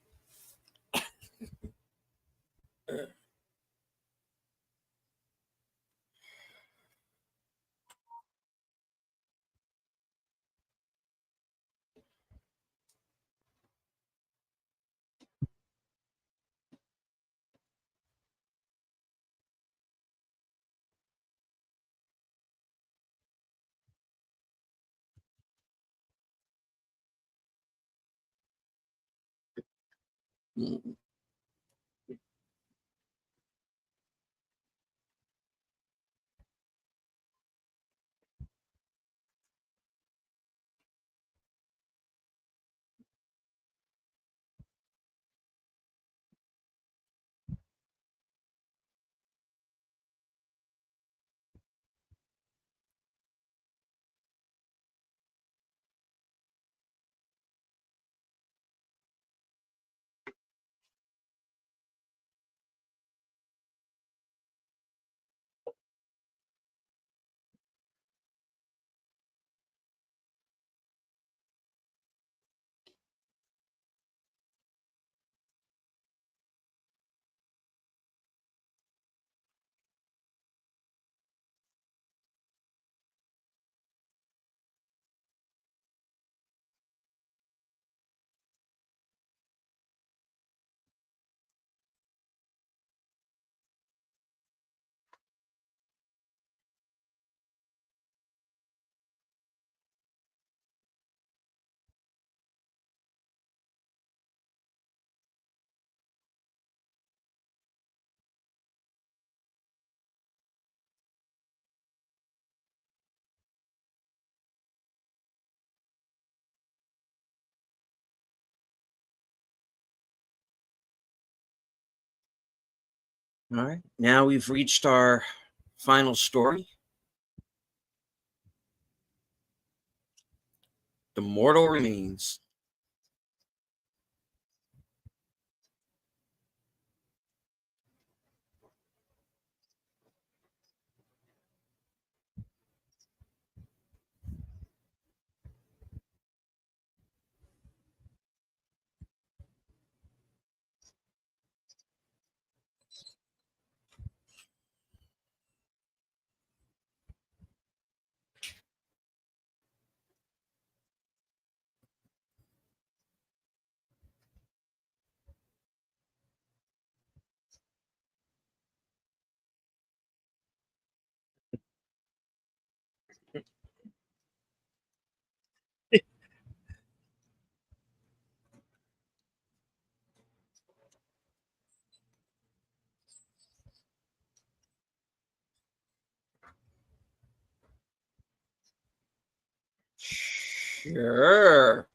All right. Now we've reached our final story. The mortal remains. Sure.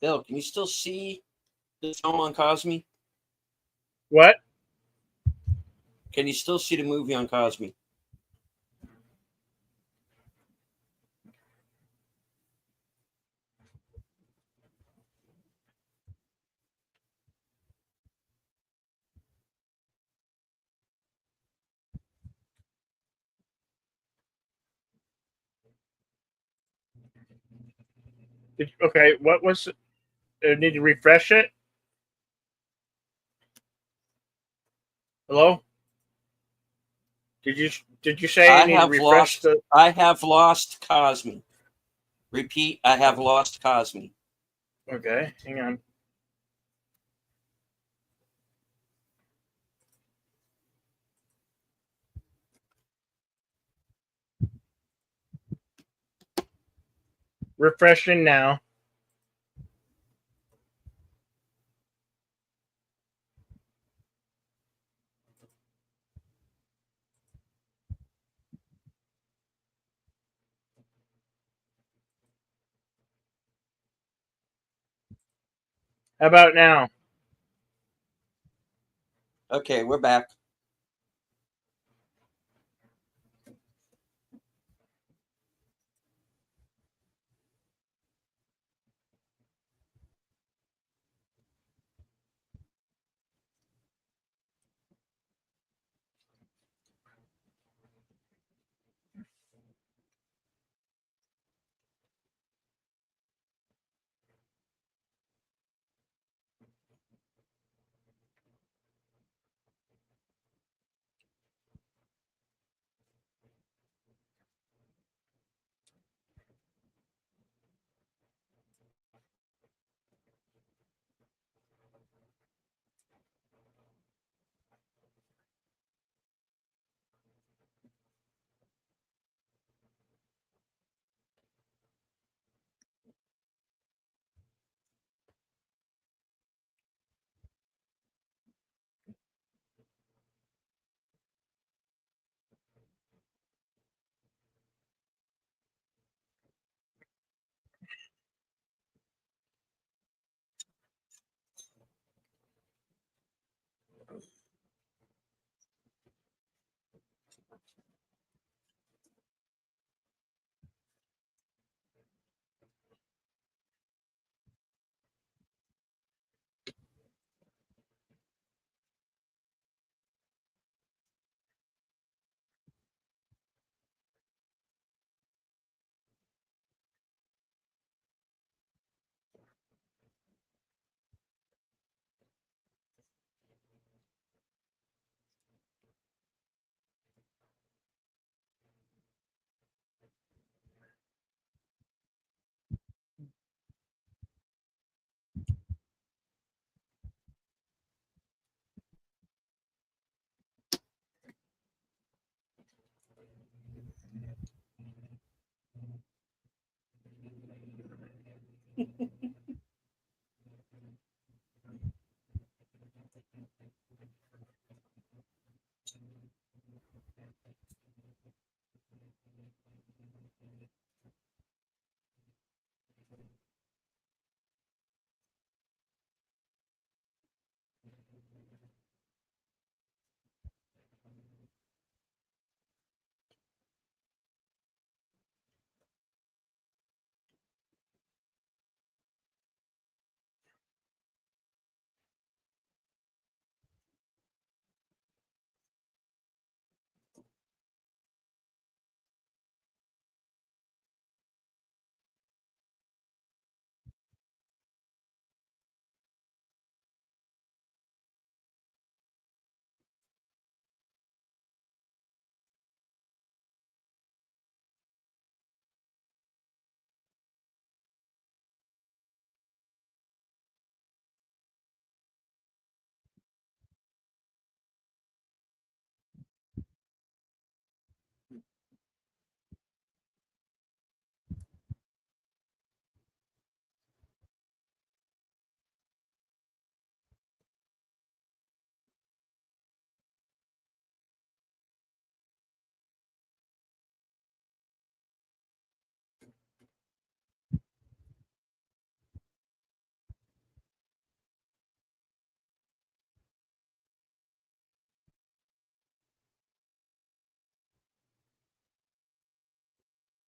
Bill, can you still see the film on Cosme? What? Can you still see the movie on Cosme? Okay, what was it? I need to refresh it. Hello? Did you say I you need to have refresh lost. the? I have lost Cosme. Repeat. I have lost Cosme. Okay, hang on. Refreshing now. How about now? Okay, we're back.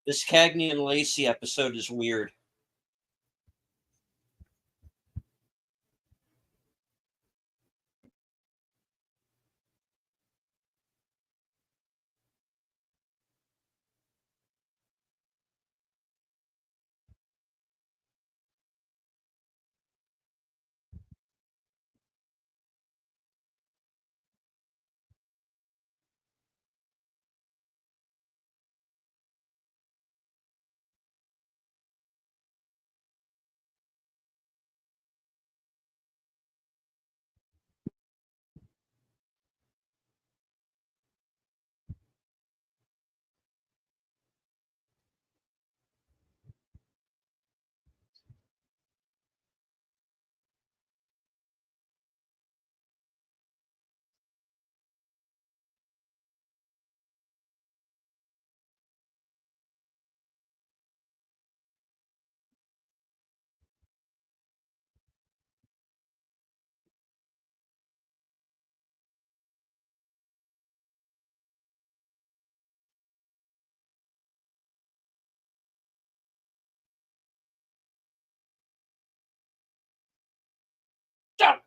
This Cagney and Lacey episode is weird. Stop.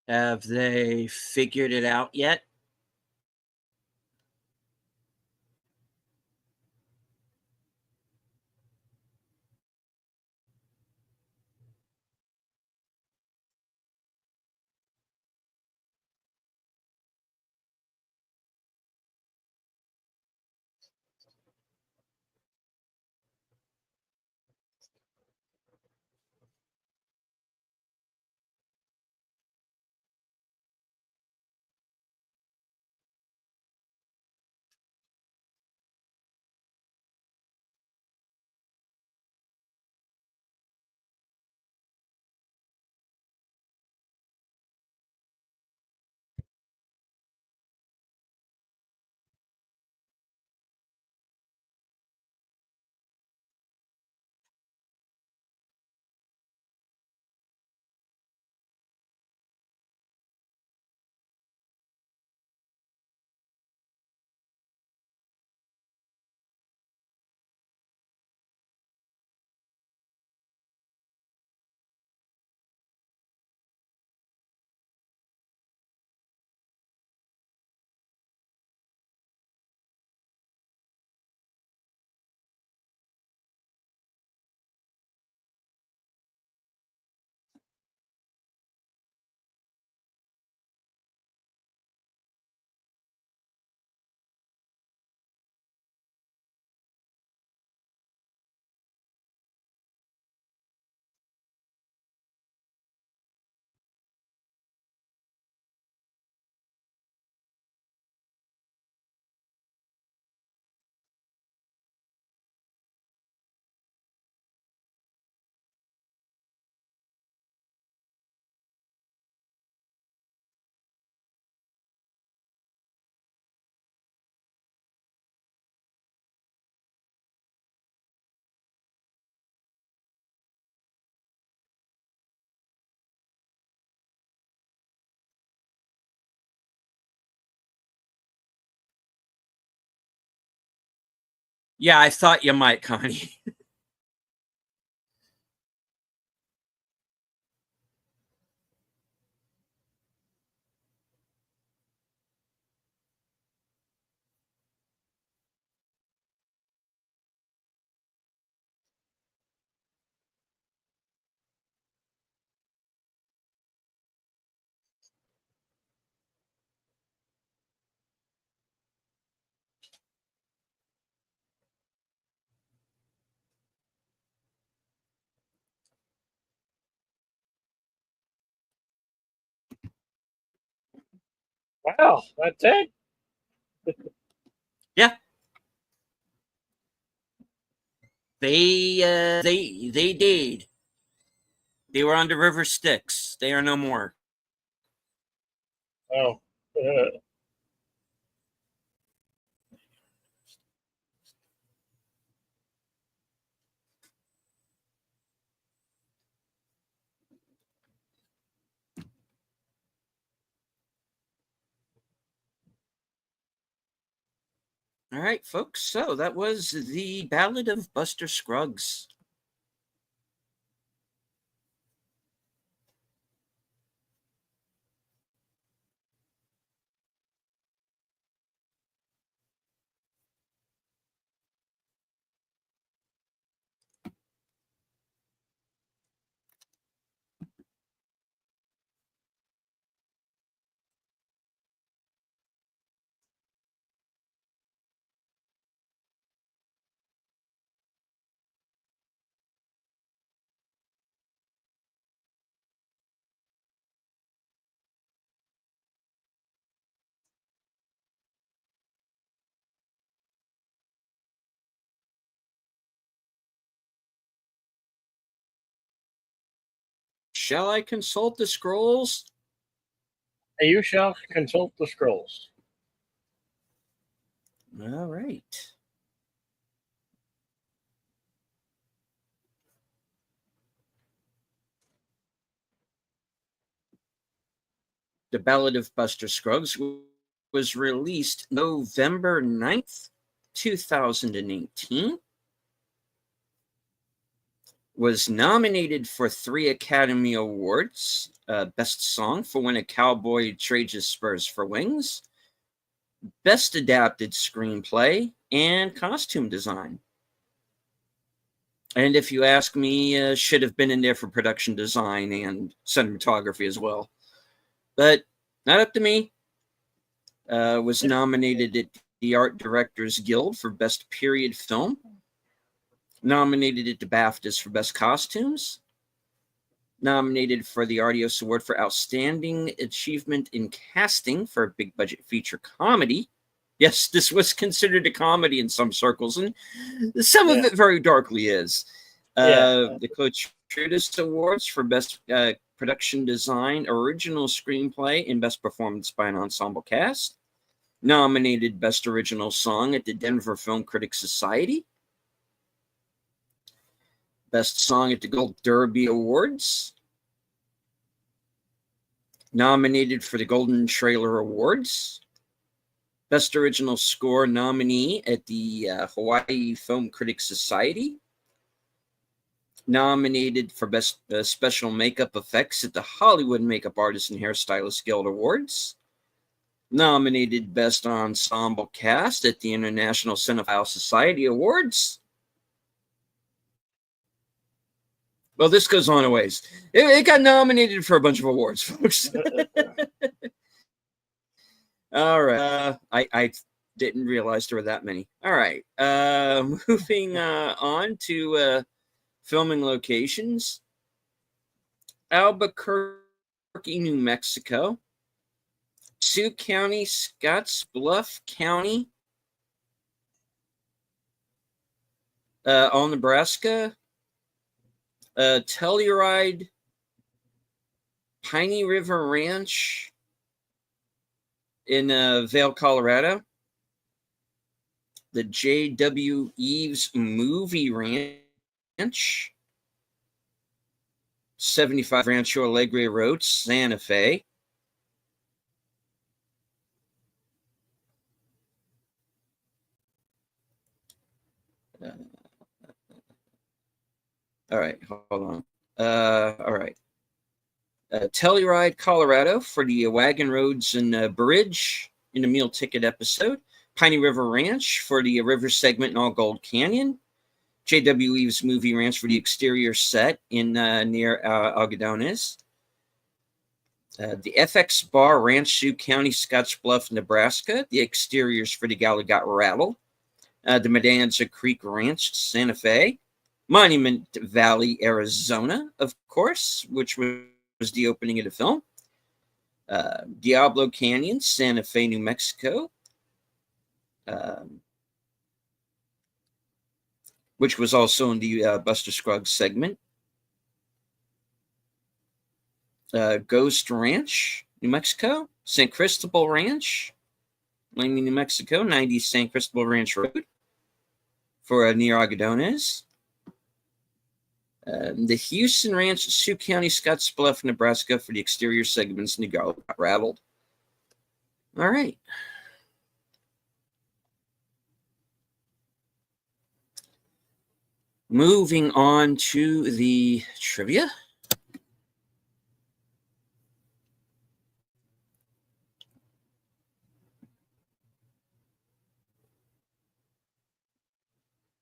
Have they figured it out yet? Yeah, I thought you might, Connie. Wow, that's it. Yeah, they did. They were on the river Styx. They are no more. Oh, All right, folks. So that was the Ballad of Buster Scruggs. Shall I consult the scrolls? you shall consult the scrolls. All right. The Ballad of Buster Scruggs was released November 9th, 2018. Was nominated for 3 Academy Awards. Best Song for When a Cowboy Trades His Spurs for Wings, Best Adapted Screenplay, and Costume Design. And if you ask me, should have been in there for production design and cinematography as well. But not up to me. Was nominated at the Art Directors Guild for Best Period Film. Nominated at the BAFTAs for Best Costumes. Nominated for the Artios Award for Outstanding Achievement in Casting for a big budget feature comedy. Yes, this was considered a comedy in some circles, and some of it very darkly is. The Coach Trudis Awards for Best Production Design, Original Screenplay, and Best Performance by an Ensemble Cast. Nominated Best Original Song at the Denver Film Critics Society. Best Song at the Gold Derby Awards. Nominated for the Golden Trailer Awards. Best Original Score nominee at the Hawaii Film Critics Society. Nominated for Best Special Makeup Effects at the Hollywood Makeup Artists and Hairstylists Guild Awards. Nominated Best Ensemble Cast at the International Cinephile Society Awards. Well, this goes on a ways. It got nominated for a bunch of awards, folks. All right. I didn't realize there were that many. All right. Moving on to filming locations. Albuquerque, New Mexico. Sioux County, Scottsbluff County. All Nebraska. Telluride, Piney River Ranch in Vail, Colorado. The J.W. Eves Movie Ranch, 75 Rancho Alegre Road, Santa Fe. All right, hold on. All right. Telluride, Colorado for the Wagon Roads and Bridge in the meal ticket episode. Piney River Ranch for the river segment in All Gold Canyon. J.W. Eves Movie Ranch for the exterior set in near Algodones. The FX Bar Ranch, Sioux County, Scottsbluff, Nebraska. The exteriors for the Gala Got Rattled. The Medanza Creek Ranch, Santa Fe. Monument Valley, Arizona, of course, which was the opening of the film. Diablo Canyon, Santa Fe, New Mexico, which was also in the Buster Scruggs segment. Ghost Ranch, New Mexico. San Cristobal Ranch, Lamy, New Mexico, 90 San Cristobal Ranch Road for near Algodones. The Houston Ranch, Sioux County, Scottsbluff, Nebraska for the exterior segments, and the Gala Got Rattled. All right. Moving on to the trivia.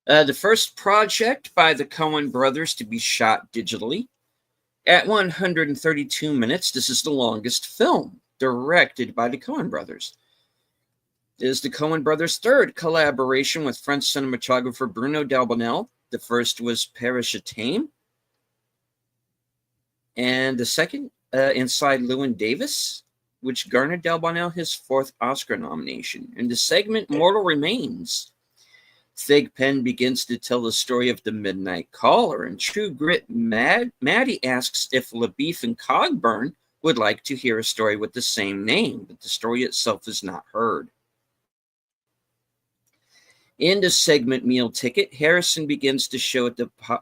The first project by the Coen brothers to be shot digitally at 132 minutes. This is the longest film directed by the Coen brothers. It is the Coen brothers' third collaboration with French cinematographer Bruno Delbonnel. The first was Paris Tame, and the second, Inside Llewyn Davis, which garnered Delbonnel his fourth Oscar nomination. In the segment Mortal Remains, Thigpen begins to tell the story of the Midnight Caller. In True Grit, Maddie asks if LaBeef and Cogburn would like to hear a story with the same name, but the story itself is not heard. In the segment Meal Ticket, Harrison begins the show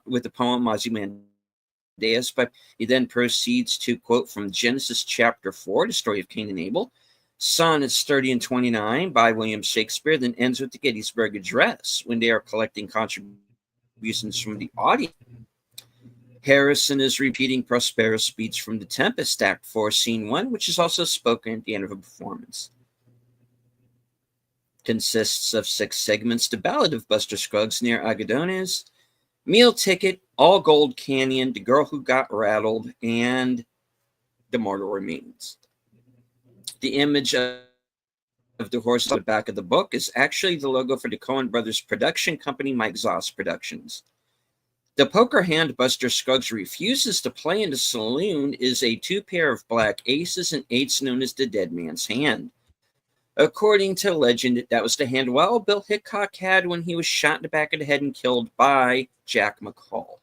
with the poem Ozymandias, but he then proceeds to quote from Genesis chapter 4, the story of Cain and Abel, Sonnets 30 and 29 by William Shakespeare, then ends with the Gettysburg Address when they are collecting contributions from the audience. Harrison is repeating Prospero speech from The Tempest, Act 4, Scene 1, which is also spoken at the end of a performance. Consists of 6 segments: The Ballad of Buster Scruggs near Agadones, Meal Ticket, All Gold Canyon, The Girl Who Got Rattled, and The Mortal Remains. The image of the horse on the back of the book is actually the logo for the Coen Brothers production company, Mike Zoss Productions. The poker hand Buster Scruggs refuses to play in the saloon is a 2 pair of black aces and 8s known as the Dead Man's Hand. According to legend, that was the hand Wild Bill Hickok had when he was shot in the back of the head and killed by Jack McCall.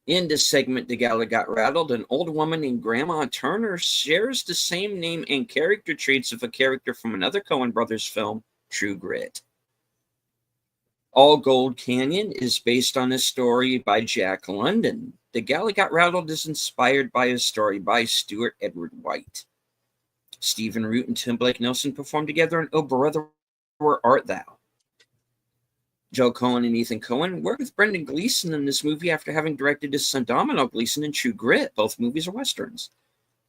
In this segment, The Gala Got Rattled, an old woman named Grandma Turner shares the same name and character traits of a character from another Coen Brothers film, True Grit. All Gold Canyon is based on a story by Jack London. The Gala Got Rattled is inspired by a story by Stuart Edward White. Stephen Root and Tim Blake Nelson performed together in Oh Brother, Where Art Thou? Joe Coen and Ethan Coen worked with Brendan Gleeson in this movie after having directed his son Domino Gleeson in True Grit. Both movies are westerns.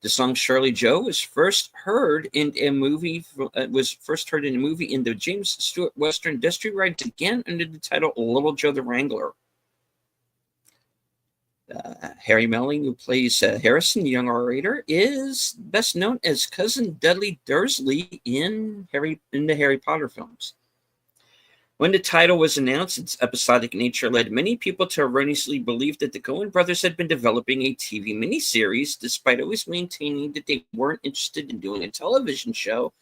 The song Shirley Joe was first heard in a movie in the James Stewart Western Destry Rides Again under the title Little Joe the Wrangler. Harry Melling, who plays Harrison, the young orator, is best known as Cousin Dudley Dursley in the Harry Potter films. When the title was announced, its episodic nature led many people to erroneously believe that the Coen brothers had been developing a TV miniseries, despite always maintaining that they weren't interested in doing a television show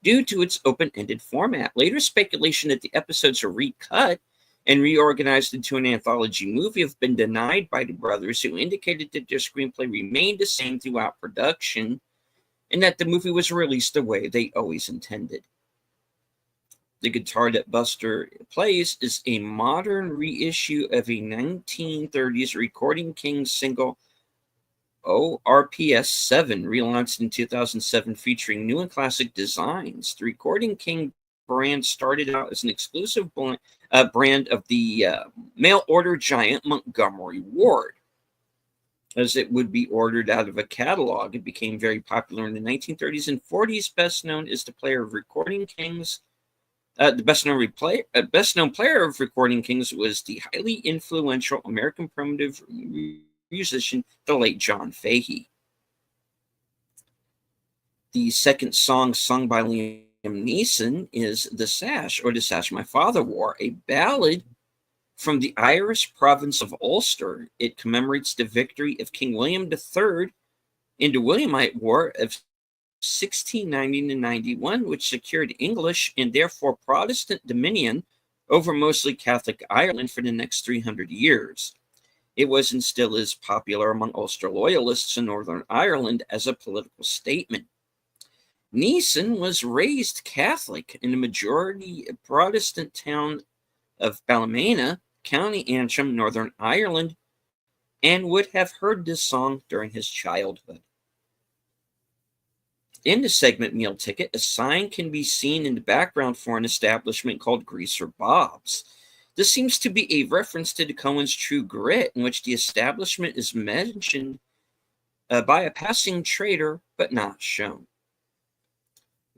due to its open-ended format. Later speculation that the episodes are recut and reorganized into an anthology movie have been denied by the brothers, who indicated that their screenplay remained the same throughout production and that the movie was released the way they always intended. The guitar that Buster plays is a modern reissue of a 1930s Recording King single, ORPS 7, relaunched in 2007, featuring new and classic designs. The Recording King brand started out as an exclusive brand of the mail order giant Montgomery Ward. As it would be ordered out of a catalog, it became very popular in the 1930s and 40s. Best known is the player of Recording Kings. The best known player of Recording Kings was the highly influential American primitive musician, the late John Fahey. The second song sung by Liam Neeson is The Sash, or The Sash My Father Wore, a ballad from the Irish province of Ulster. It commemorates the victory of King William III in the Williamite War of 1690-91, which secured English and therefore Protestant dominion over mostly Catholic Ireland for the next 300 years. It was and still is popular among Ulster loyalists in Northern Ireland as a political statement. Neeson was raised Catholic in the majority Protestant town of Ballymena, County Antrim, Northern Ireland, and would have heard this song during his childhood. In the segment Meal Ticket, a sign can be seen in the background for an establishment called Greaser Bob's. This seems to be a reference to the Coen's True Grit, in which the establishment is mentioned by a passing trader, but not shown.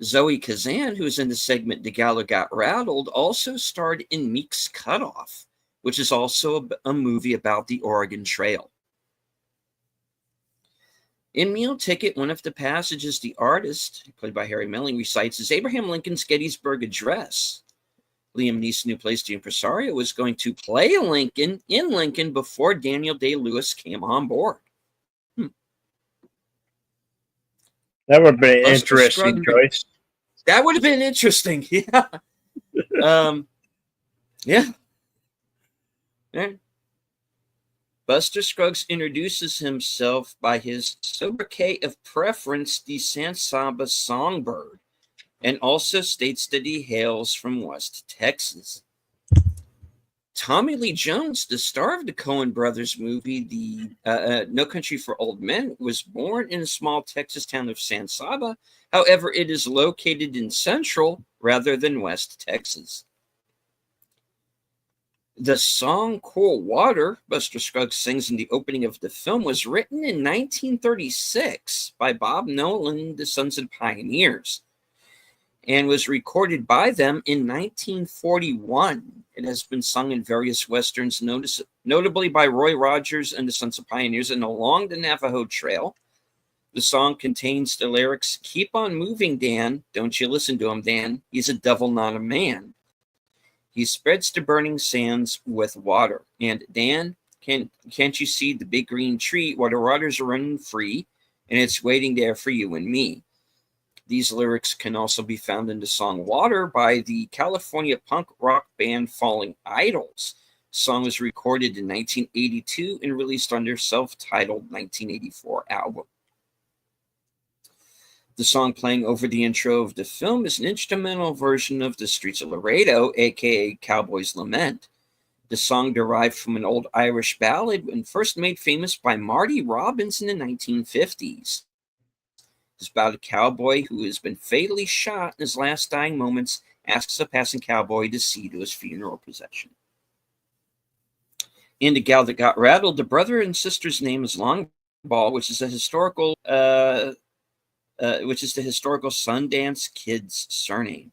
Zoe Kazan, who is in the segment The Gala Got Rattled, also starred in Meek's Cutoff, which is also a movie about the Oregon Trail. In Meal Ticket, one of the passages the artist, played by Harry Melling, recites is Abraham Lincoln's Gettysburg Address. Liam Neeson, who plays the impresario, was going to play Lincoln in Lincoln before Daniel Day-Lewis came on board. That would be an interesting choice. That would have been interesting, yeah. Yeah. Buster Scruggs introduces himself by his sobriquet of preference, the San Saba Songbird, and also states that he hails from West Texas. Tommy Lee Jones, the star of the Coen Brothers movie, the No Country for Old Men, was born in a small Texas town of San Saba. However, it is located in Central rather than West Texas. The song Cool Water, Buster Scruggs sings in the opening of the film, was written in 1936 by Bob Nolan and the Sons of Pioneers and was recorded by them in 1941. It has been sung in various westerns, notably by Roy Rogers and the Sons of Pioneers and Along the Navajo Trail. The song contains the lyrics, "Keep on moving, Dan. Don't you listen to him, Dan. He's a devil, not a man. He spreads the burning sands with water. And Dan, can't you see the big green tree where the waters are running free, and it's waiting there for you and me?" These lyrics can also be found in the song Water by the California punk rock band Falling Idols. The song was recorded in 1982 and released on their self-titled 1984 album. The song playing over the intro of the film is an instrumental version of The Streets of Laredo, aka Cowboy's Lament. The song derived from an old Irish ballad and first made famous by Marty Robbins in the 1950s. It's about a cowboy who has been fatally shot in his last dying moments, asks a passing cowboy to see to his funeral procession. In The Gal That Got Rattled, the brother and sister's name is Longball, which is the historical Sundance Kid's surname.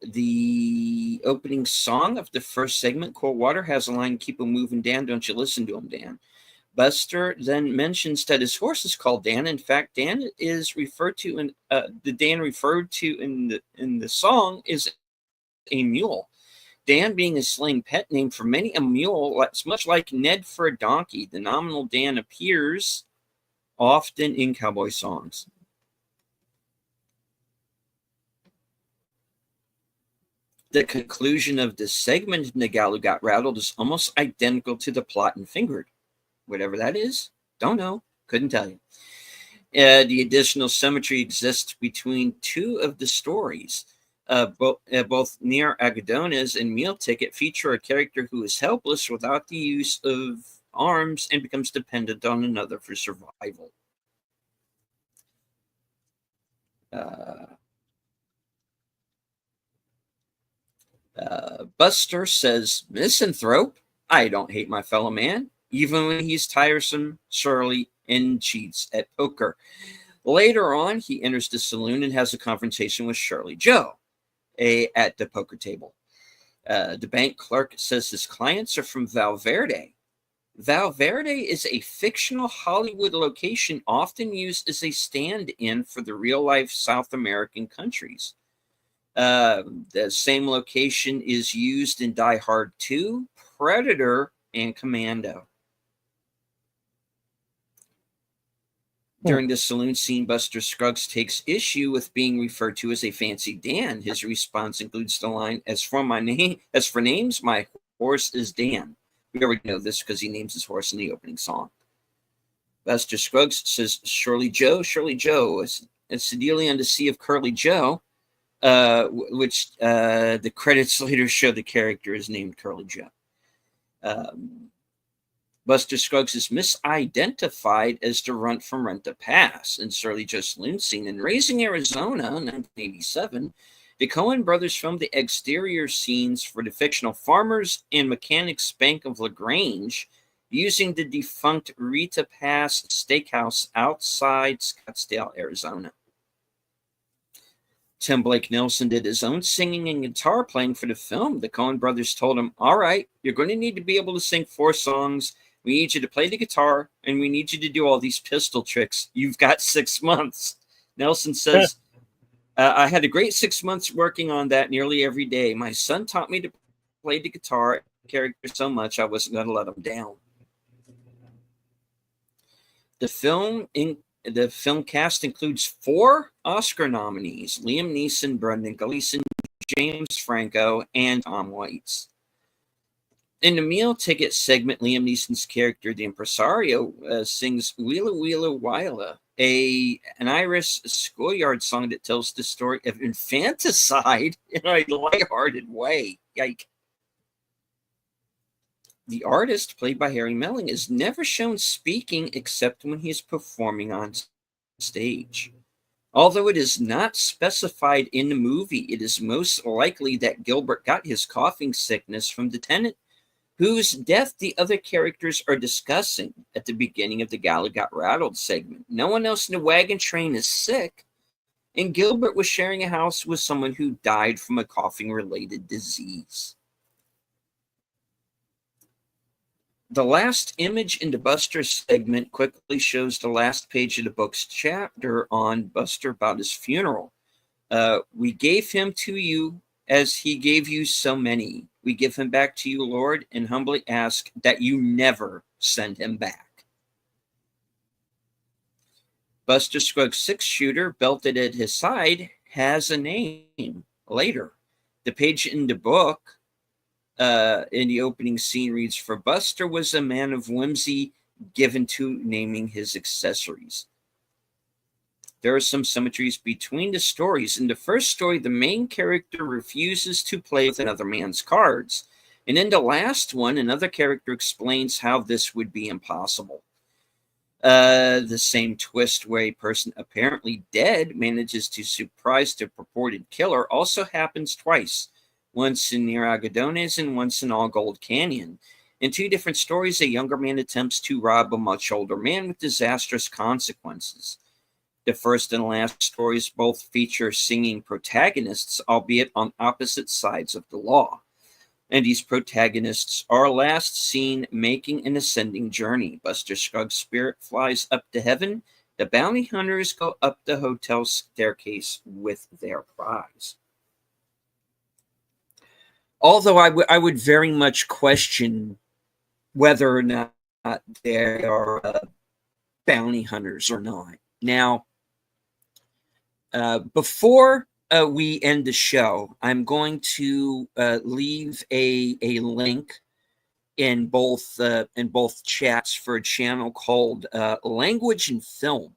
The opening song of the first segment, Cold Water, has a line, "Keep 'em moving, Dan. Don't you listen to him, Dan." Buster then mentions that his horse is called Dan. In fact, Dan is referred to in the Dan referred to in the song is a mule. Dan being a slang pet name for many a mule, it's much like Ned for a donkey. The nominal Dan appears often in cowboy songs. The conclusion of this segment in The Gal Who Got Rattled is almost identical to the plot in Fingered. Whatever that is, don't know, couldn't tell you. The additional symmetry exists between two of the stories. Both Near Agadonas and Meal Ticket feature a character who is helpless without the use of arms and becomes dependent on another for survival. Buster says, "Misanthrope, I don't hate my fellow man, even when he's tiresome, surly, and cheats at poker." Later on, he enters the saloon and has a confrontation with Shirley Joe at the poker table. The bank clerk says his clients are from Valverde. Valverde is a fictional Hollywood location often used as a stand-in for the real-life South American countries. The same location is used in Die Hard 2, Predator, and Commando. During the saloon scene, Buster Scruggs takes issue with being referred to as a fancy Dan. His response includes the line, as for names, my horse is Dan." We already know this because he names his horse in the opening song. Buster Scruggs says, Shirley Joe, it's the dealing on the Sea of Curly Joe, which the credits later show the character is named Curly Joe. Buster Scruggs is misidentified as the runt from Rent a Pass in Shirley Joe's saloon scene. In Raising Arizona in 1987, the Coen brothers filmed the exterior scenes for the fictional Farmers and Mechanics Bank of LaGrange using the defunct Rita Pass Steakhouse outside Scottsdale, Arizona. Tim Blake Nelson did his own singing and guitar playing for the film. The Coen brothers told him, "All right, you're going to need to be able to sing 4 songs. We need you to play the guitar, and we need you to do all these pistol tricks. You've got 6 months." Nelson says, "I had a great 6 months working on that nearly every day. My son taught me to play the guitar character so much I wasn't going to let him down." The film cast includes 4 Oscar nominees: Liam Neeson, Brendan Gleeson, James Franco, and Tom Waits. In the Meal Ticket segment, Liam Neeson's character, the impresario, sings Wheela Wheela Willa, an Irish schoolyard song that tells the story of infanticide in a lighthearted way. Yike. The artist, played by Harry Melling, is never shown speaking except when he is performing on stage. Although it is not specified in the movie, it is most likely that Gilbert got his coughing sickness from the tenant whose death the other characters are discussing at the beginning of the Gala Got Rattled segment. No one else in the wagon train is sick, and Gilbert was sharing a house with someone who died from a coughing-related disease. The last image in the Buster segment quickly shows the last page of the book's chapter on Buster about his funeral. We gave him to you as he gave you so many. We give him back to you, Lord, and humbly ask that you never send him back. Buster Scruggs' six-shooter belted at his side has a name later. The page in the book in the opening scene reads, "For Buster was a man of whimsy given to naming his accessories." There are some symmetries between the stories. In the first story, the main character refuses to play with another man's cards. And in the last one, another character explains how this would be impossible. The same twist where a person apparently dead manages to surprise the purported killer also happens twice, once in near Agadones and once in All Gold Canyon. In two different stories, a younger man attempts to rob a much older man with disastrous consequences. The first and last stories both feature singing protagonists, albeit on opposite sides of the law. And these protagonists are last seen making an ascending journey. Buster Scruggs' spirit flies up to heaven. The bounty hunters go up the hotel staircase with their prize. Although I would very much question whether or not they are bounty hunters or not. Now, before we end the show, I'm going to leave a link in both chats for a channel called Language and Film,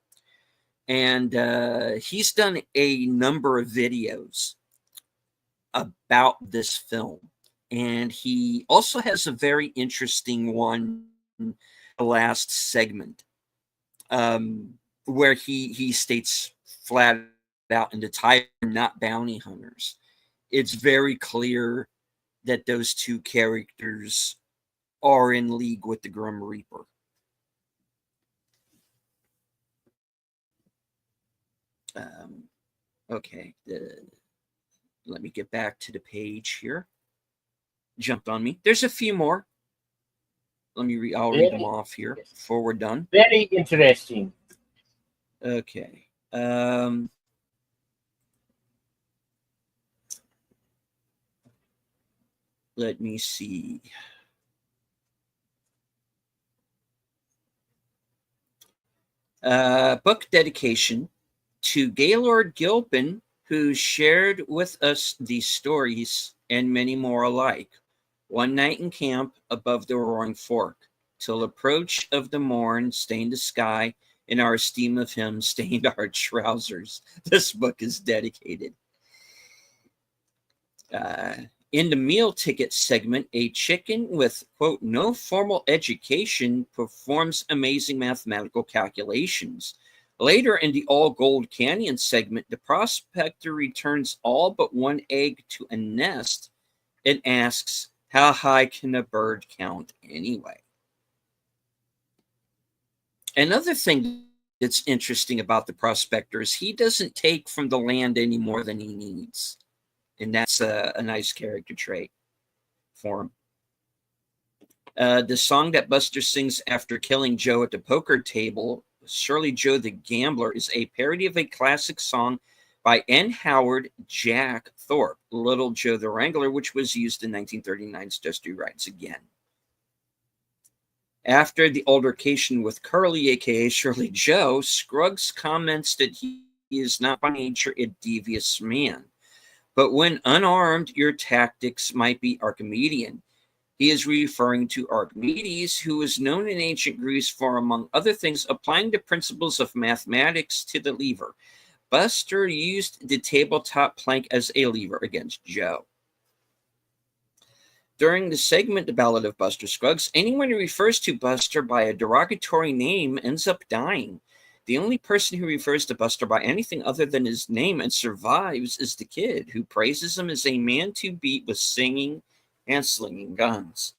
and he's done a number of videos about this film, and he also has a very interesting one, the last segment, where he states flat out in the title, not bounty hunters. It's very clear that those two characters are in league with the Grim Reaper. Okay, let me get back to the page here. Jumped on me. There's a few more. I'll read them off here before we're done. Very interesting. Okay. Let me see. Book dedication to Gaylord Gilpin, who shared with us these stories and many more alike. One night in camp above the Roaring Fork, till approach of the morn stained the sky, and our esteem of him stained our trousers. This book is dedicated. In the meal ticket segment, a chicken with, quote, no formal education performs amazing mathematical calculations. Later in the All Gold Canyon segment, the prospector returns all but one egg to a nest and asks, how high can a bird count anyway? Another thing that's interesting about the prospector is he doesn't take from the land any more than he needs. And that's a nice character trait for him. The song that Buster sings after killing Joe at the poker table, Surely Joe the Gambler, is a parody of a classic song by N. Howard Jack Thorpe, Little Joe the Wrangler, which was used in 1939's Just Do Rides Again. After the altercation with Curly, a.k.a. Shirley Joe, Scruggs comments that he is not by nature a devious man. But when unarmed, your tactics might be Archimedean. He is referring to Archimedes, who was known in ancient Greece for, among other things, applying the principles of mathematics to the lever. Buster used the tabletop plank as a lever against Joe. During the segment, The Ballad of Buster Scruggs, anyone who refers to Buster by a derogatory name ends up dying. The only person who refers to Buster by anything other than his name and survives is the kid, who praises him as a man to beat with singing and slinging guns.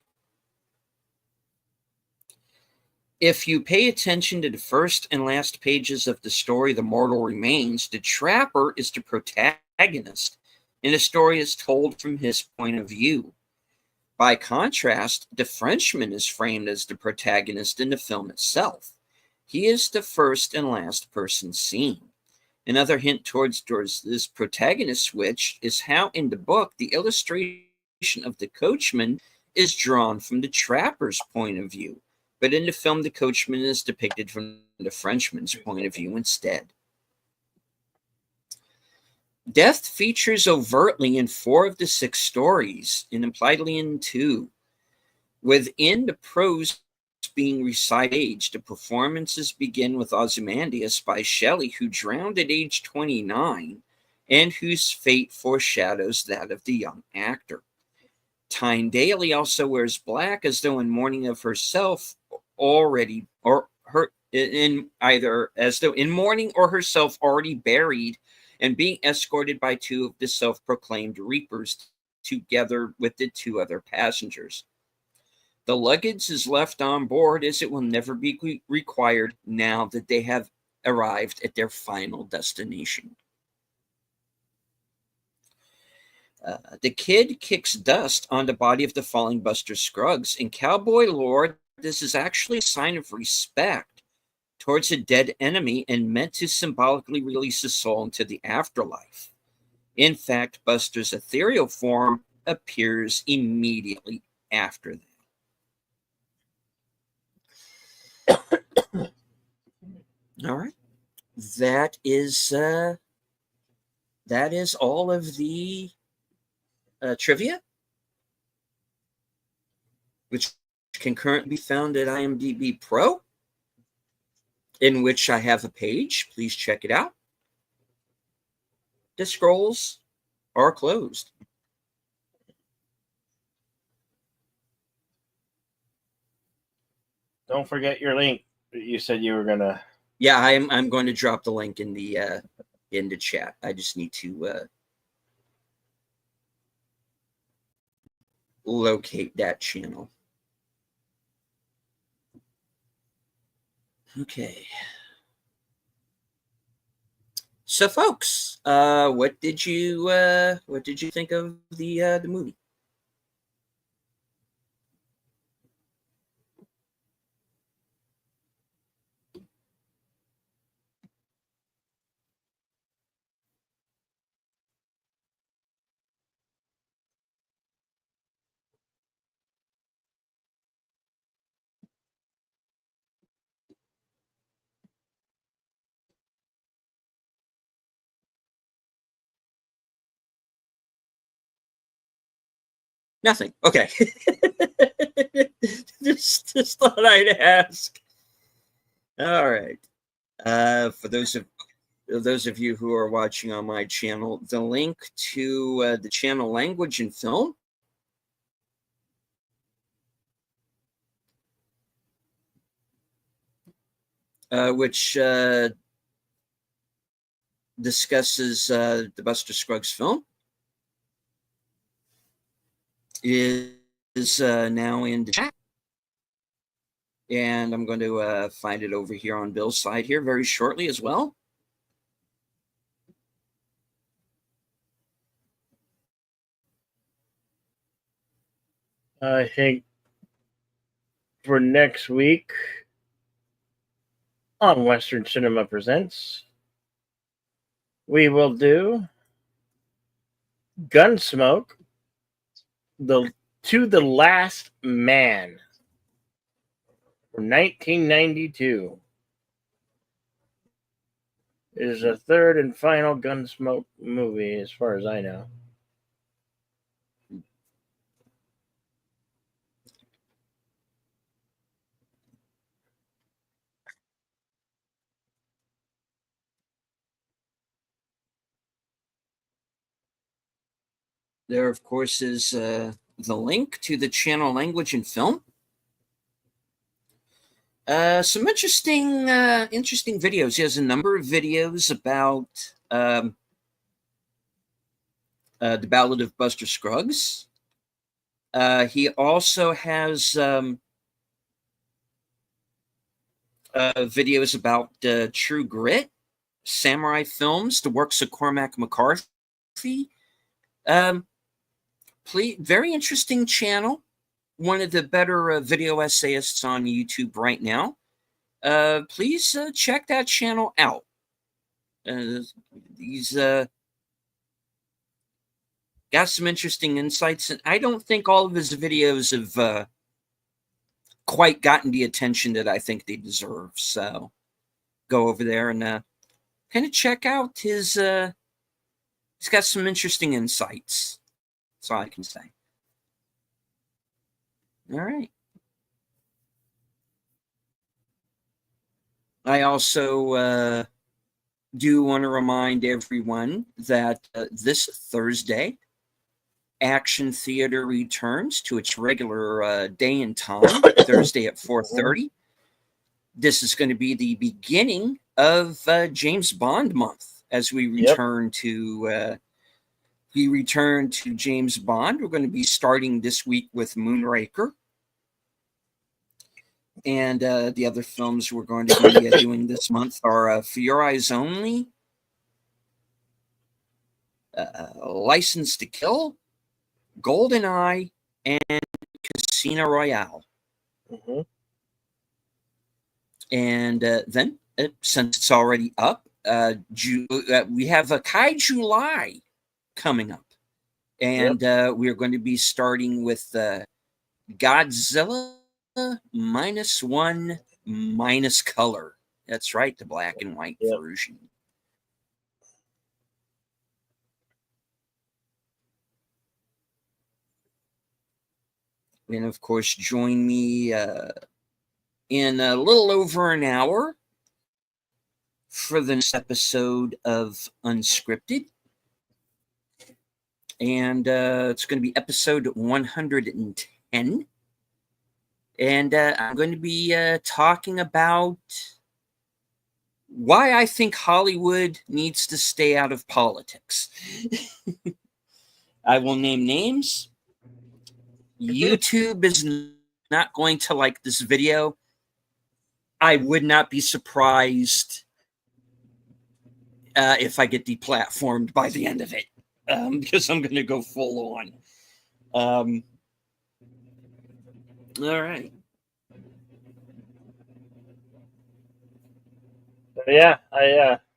If you pay attention to the first and last pages of the story, The Mortal Remains, the trapper is the protagonist, and the story is told from his point of view. By contrast, the Frenchman is framed as the protagonist in the film itself. He is the first and last person seen. Another hint towards this protagonist switch is how in the book the illustration of the coachman is drawn from the trapper's point of view, but in the film the coachman is depicted from the Frenchman's point of view instead. Death features overtly in 4 of the 6 stories, and impliedly in 2. Within the prose being recited age, the performances begin with Ozymandias by Shelley, who drowned at age 29, and whose fate foreshadows that of the young actor. Tyne Daly also wears black, as though in mourning of herself already, or her in either as though in mourning or herself already buried, and being escorted by 2 of the self-proclaimed reapers, together with the 2 other passengers. The luggage is left on board, as it will never be required now that they have arrived at their final destination. The kid kicks dust on the body of the falling Buster Scruggs. In cowboy lore, this is actually a sign of respect towards a dead enemy and meant to symbolically release a soul into the afterlife. In fact, Buster's ethereal form appears immediately after that. All right. That is all of the trivia, which can currently be found at IMDb Pro, in which I have a page. Please check it out. The scrolls are closed. Don't forget your link. You said you were gonna. Yeah, I'm going to drop the link in the chat. I just need to locate that channel. Okay. So, folks, what did you think of the movie? Nothing. Okay. just thought I'd ask. All right. For those of you who are watching on my channel, the link to the channel Language and Film which discusses the Buster Scruggs film, is now in the chat. And I'm going to find it over here on Bill's side here very shortly as well. I think for next week on Western Cinema Presents, we will do Gunsmoke, To the Last Man from 1992. It is a third and final Gunsmoke movie, as far as I know. There, of course, is the link to the channel Language and Film. Some interesting videos. He has a number of videos about the Ballad of Buster Scruggs. He also has videos about True Grit, samurai films, the works of Cormac McCarthy. Very interesting channel. One of the better video essayists on YouTube right now. Please check that channel out. He's got some interesting insights, and I don't think all of his videos have quite gotten the attention that I think they deserve. So go over there and kind of check out his. He's got some interesting insights. That's all I can say. All right. I also do want to remind everyone that this Thursday, Action Theater returns to its regular day and time, Thursday at 4:30. This is going to be the beginning of James Bond month as we return to James Bond. We're going to be starting this week with Moonraker. And the other films we're going to be doing this month are For Your Eyes Only, License to Kill, GoldenEye, and Casino Royale. Mm-hmm. And then, since it's already up, we have a Kai July coming up. And we're going to be starting with Godzilla -1 minus color. That's right, the black and white version. And of course, join me in a little over an hour for the next episode of Unscripted. And it's going to be episode 110. And I'm going to be talking about why I think Hollywood needs to stay out of politics. I will name names. YouTube is not going to like this video. I would not be surprised if I get deplatformed by the end of it, because I'm going to go full on. All right. Yeah,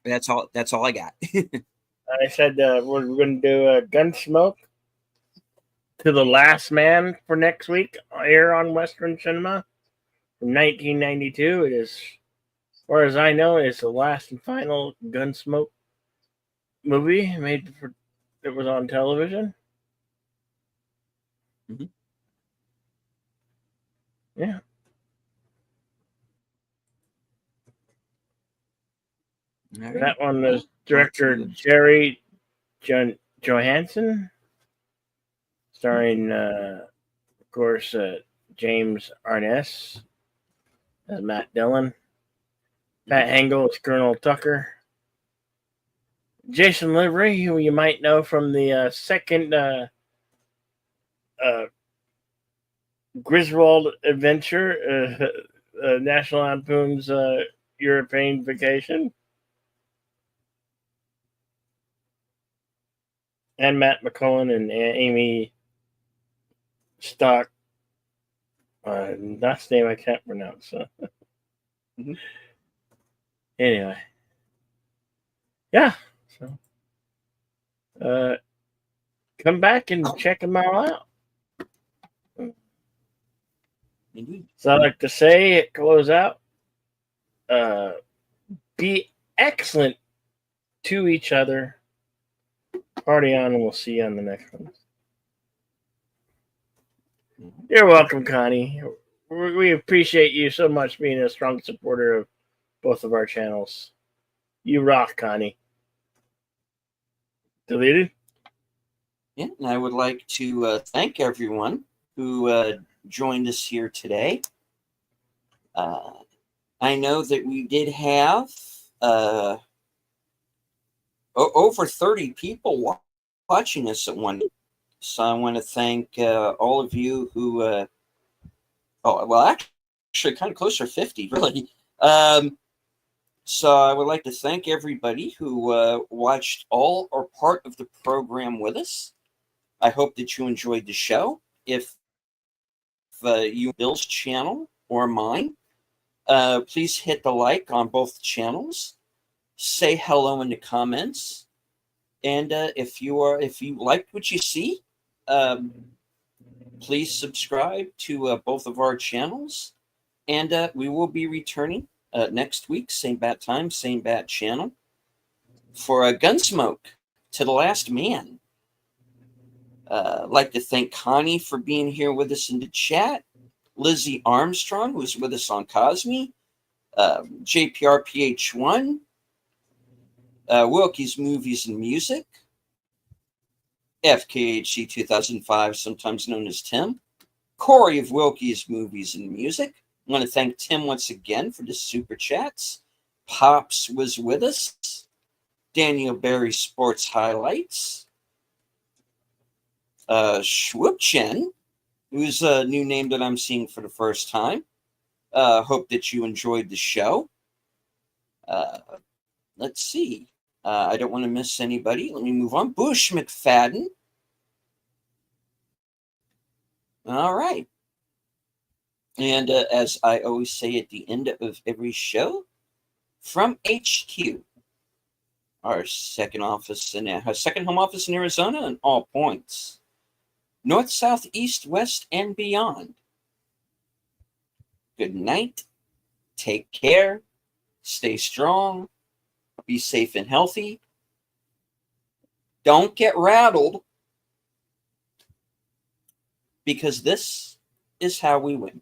That's all I got. I said we're going to do a Gunsmoke to the Last Man for next week here on Western Cinema from 1992. It is, as far as I know, it's the last and final Gunsmoke movie made for that was on television. Mm-hmm. Yeah. Right. That one was director Jerry Johansson, starring, of course, James Arness as Matt Dillon, Pat Hengel as Colonel Tucker, Jason Livery, who you might know from the second Griswold adventure, National Lampoon's European Vacation. And Matt McCullen and Amy Stock. Last name I can't pronounce. So. Mm-hmm. Anyway. Yeah. So, come back and check them all out. Mm-hmm. So I like to say, close out. Be excellent to each other. Party on, and we'll see you on the next one. You're welcome, Connie. We appreciate you so much being a strong supporter of both of our channels. You rock, Connie. Deleted? Yeah, and I would like to thank everyone who joined us here today. I know that we did have over 30 people watching us at one. So I want to thank all of you who, actually kind of closer to 50, really. So I would like to thank everybody who watched all or part of the program with us. I hope that you enjoyed the show. If you Bill's channel or mine, please hit the like on both channels. Say hello in the comments. And if you liked what you see, please subscribe to both of our channels. And we will be returning next week, same bat time, same bat channel, for a Gunsmoke to the Last Man. I'd like to thank Connie for being here with us in the chat, Lizzie Armstrong, who's with us on Cosme, JPRPH1, Wilkie's Movies and Music, FKHC 2005, sometimes known as Tim, Corey of Wilkie's Movies and Music. I want to thank Tim once again for the super chats. Pops was with us. Daniel Berry Sports Highlights. Schwupchen, who's a new name that I'm seeing for the first time. Hope that you enjoyed the show. Let's see. I don't want to miss anybody. Let me move on. Bush McFadden. All right. And as I always say at the end of every show, from HQ, our second home office in Arizona, and all points, north, south, east, west, and beyond. Good night. Take care. Stay strong. Be safe and healthy. Don't get rattled, because this is how we win.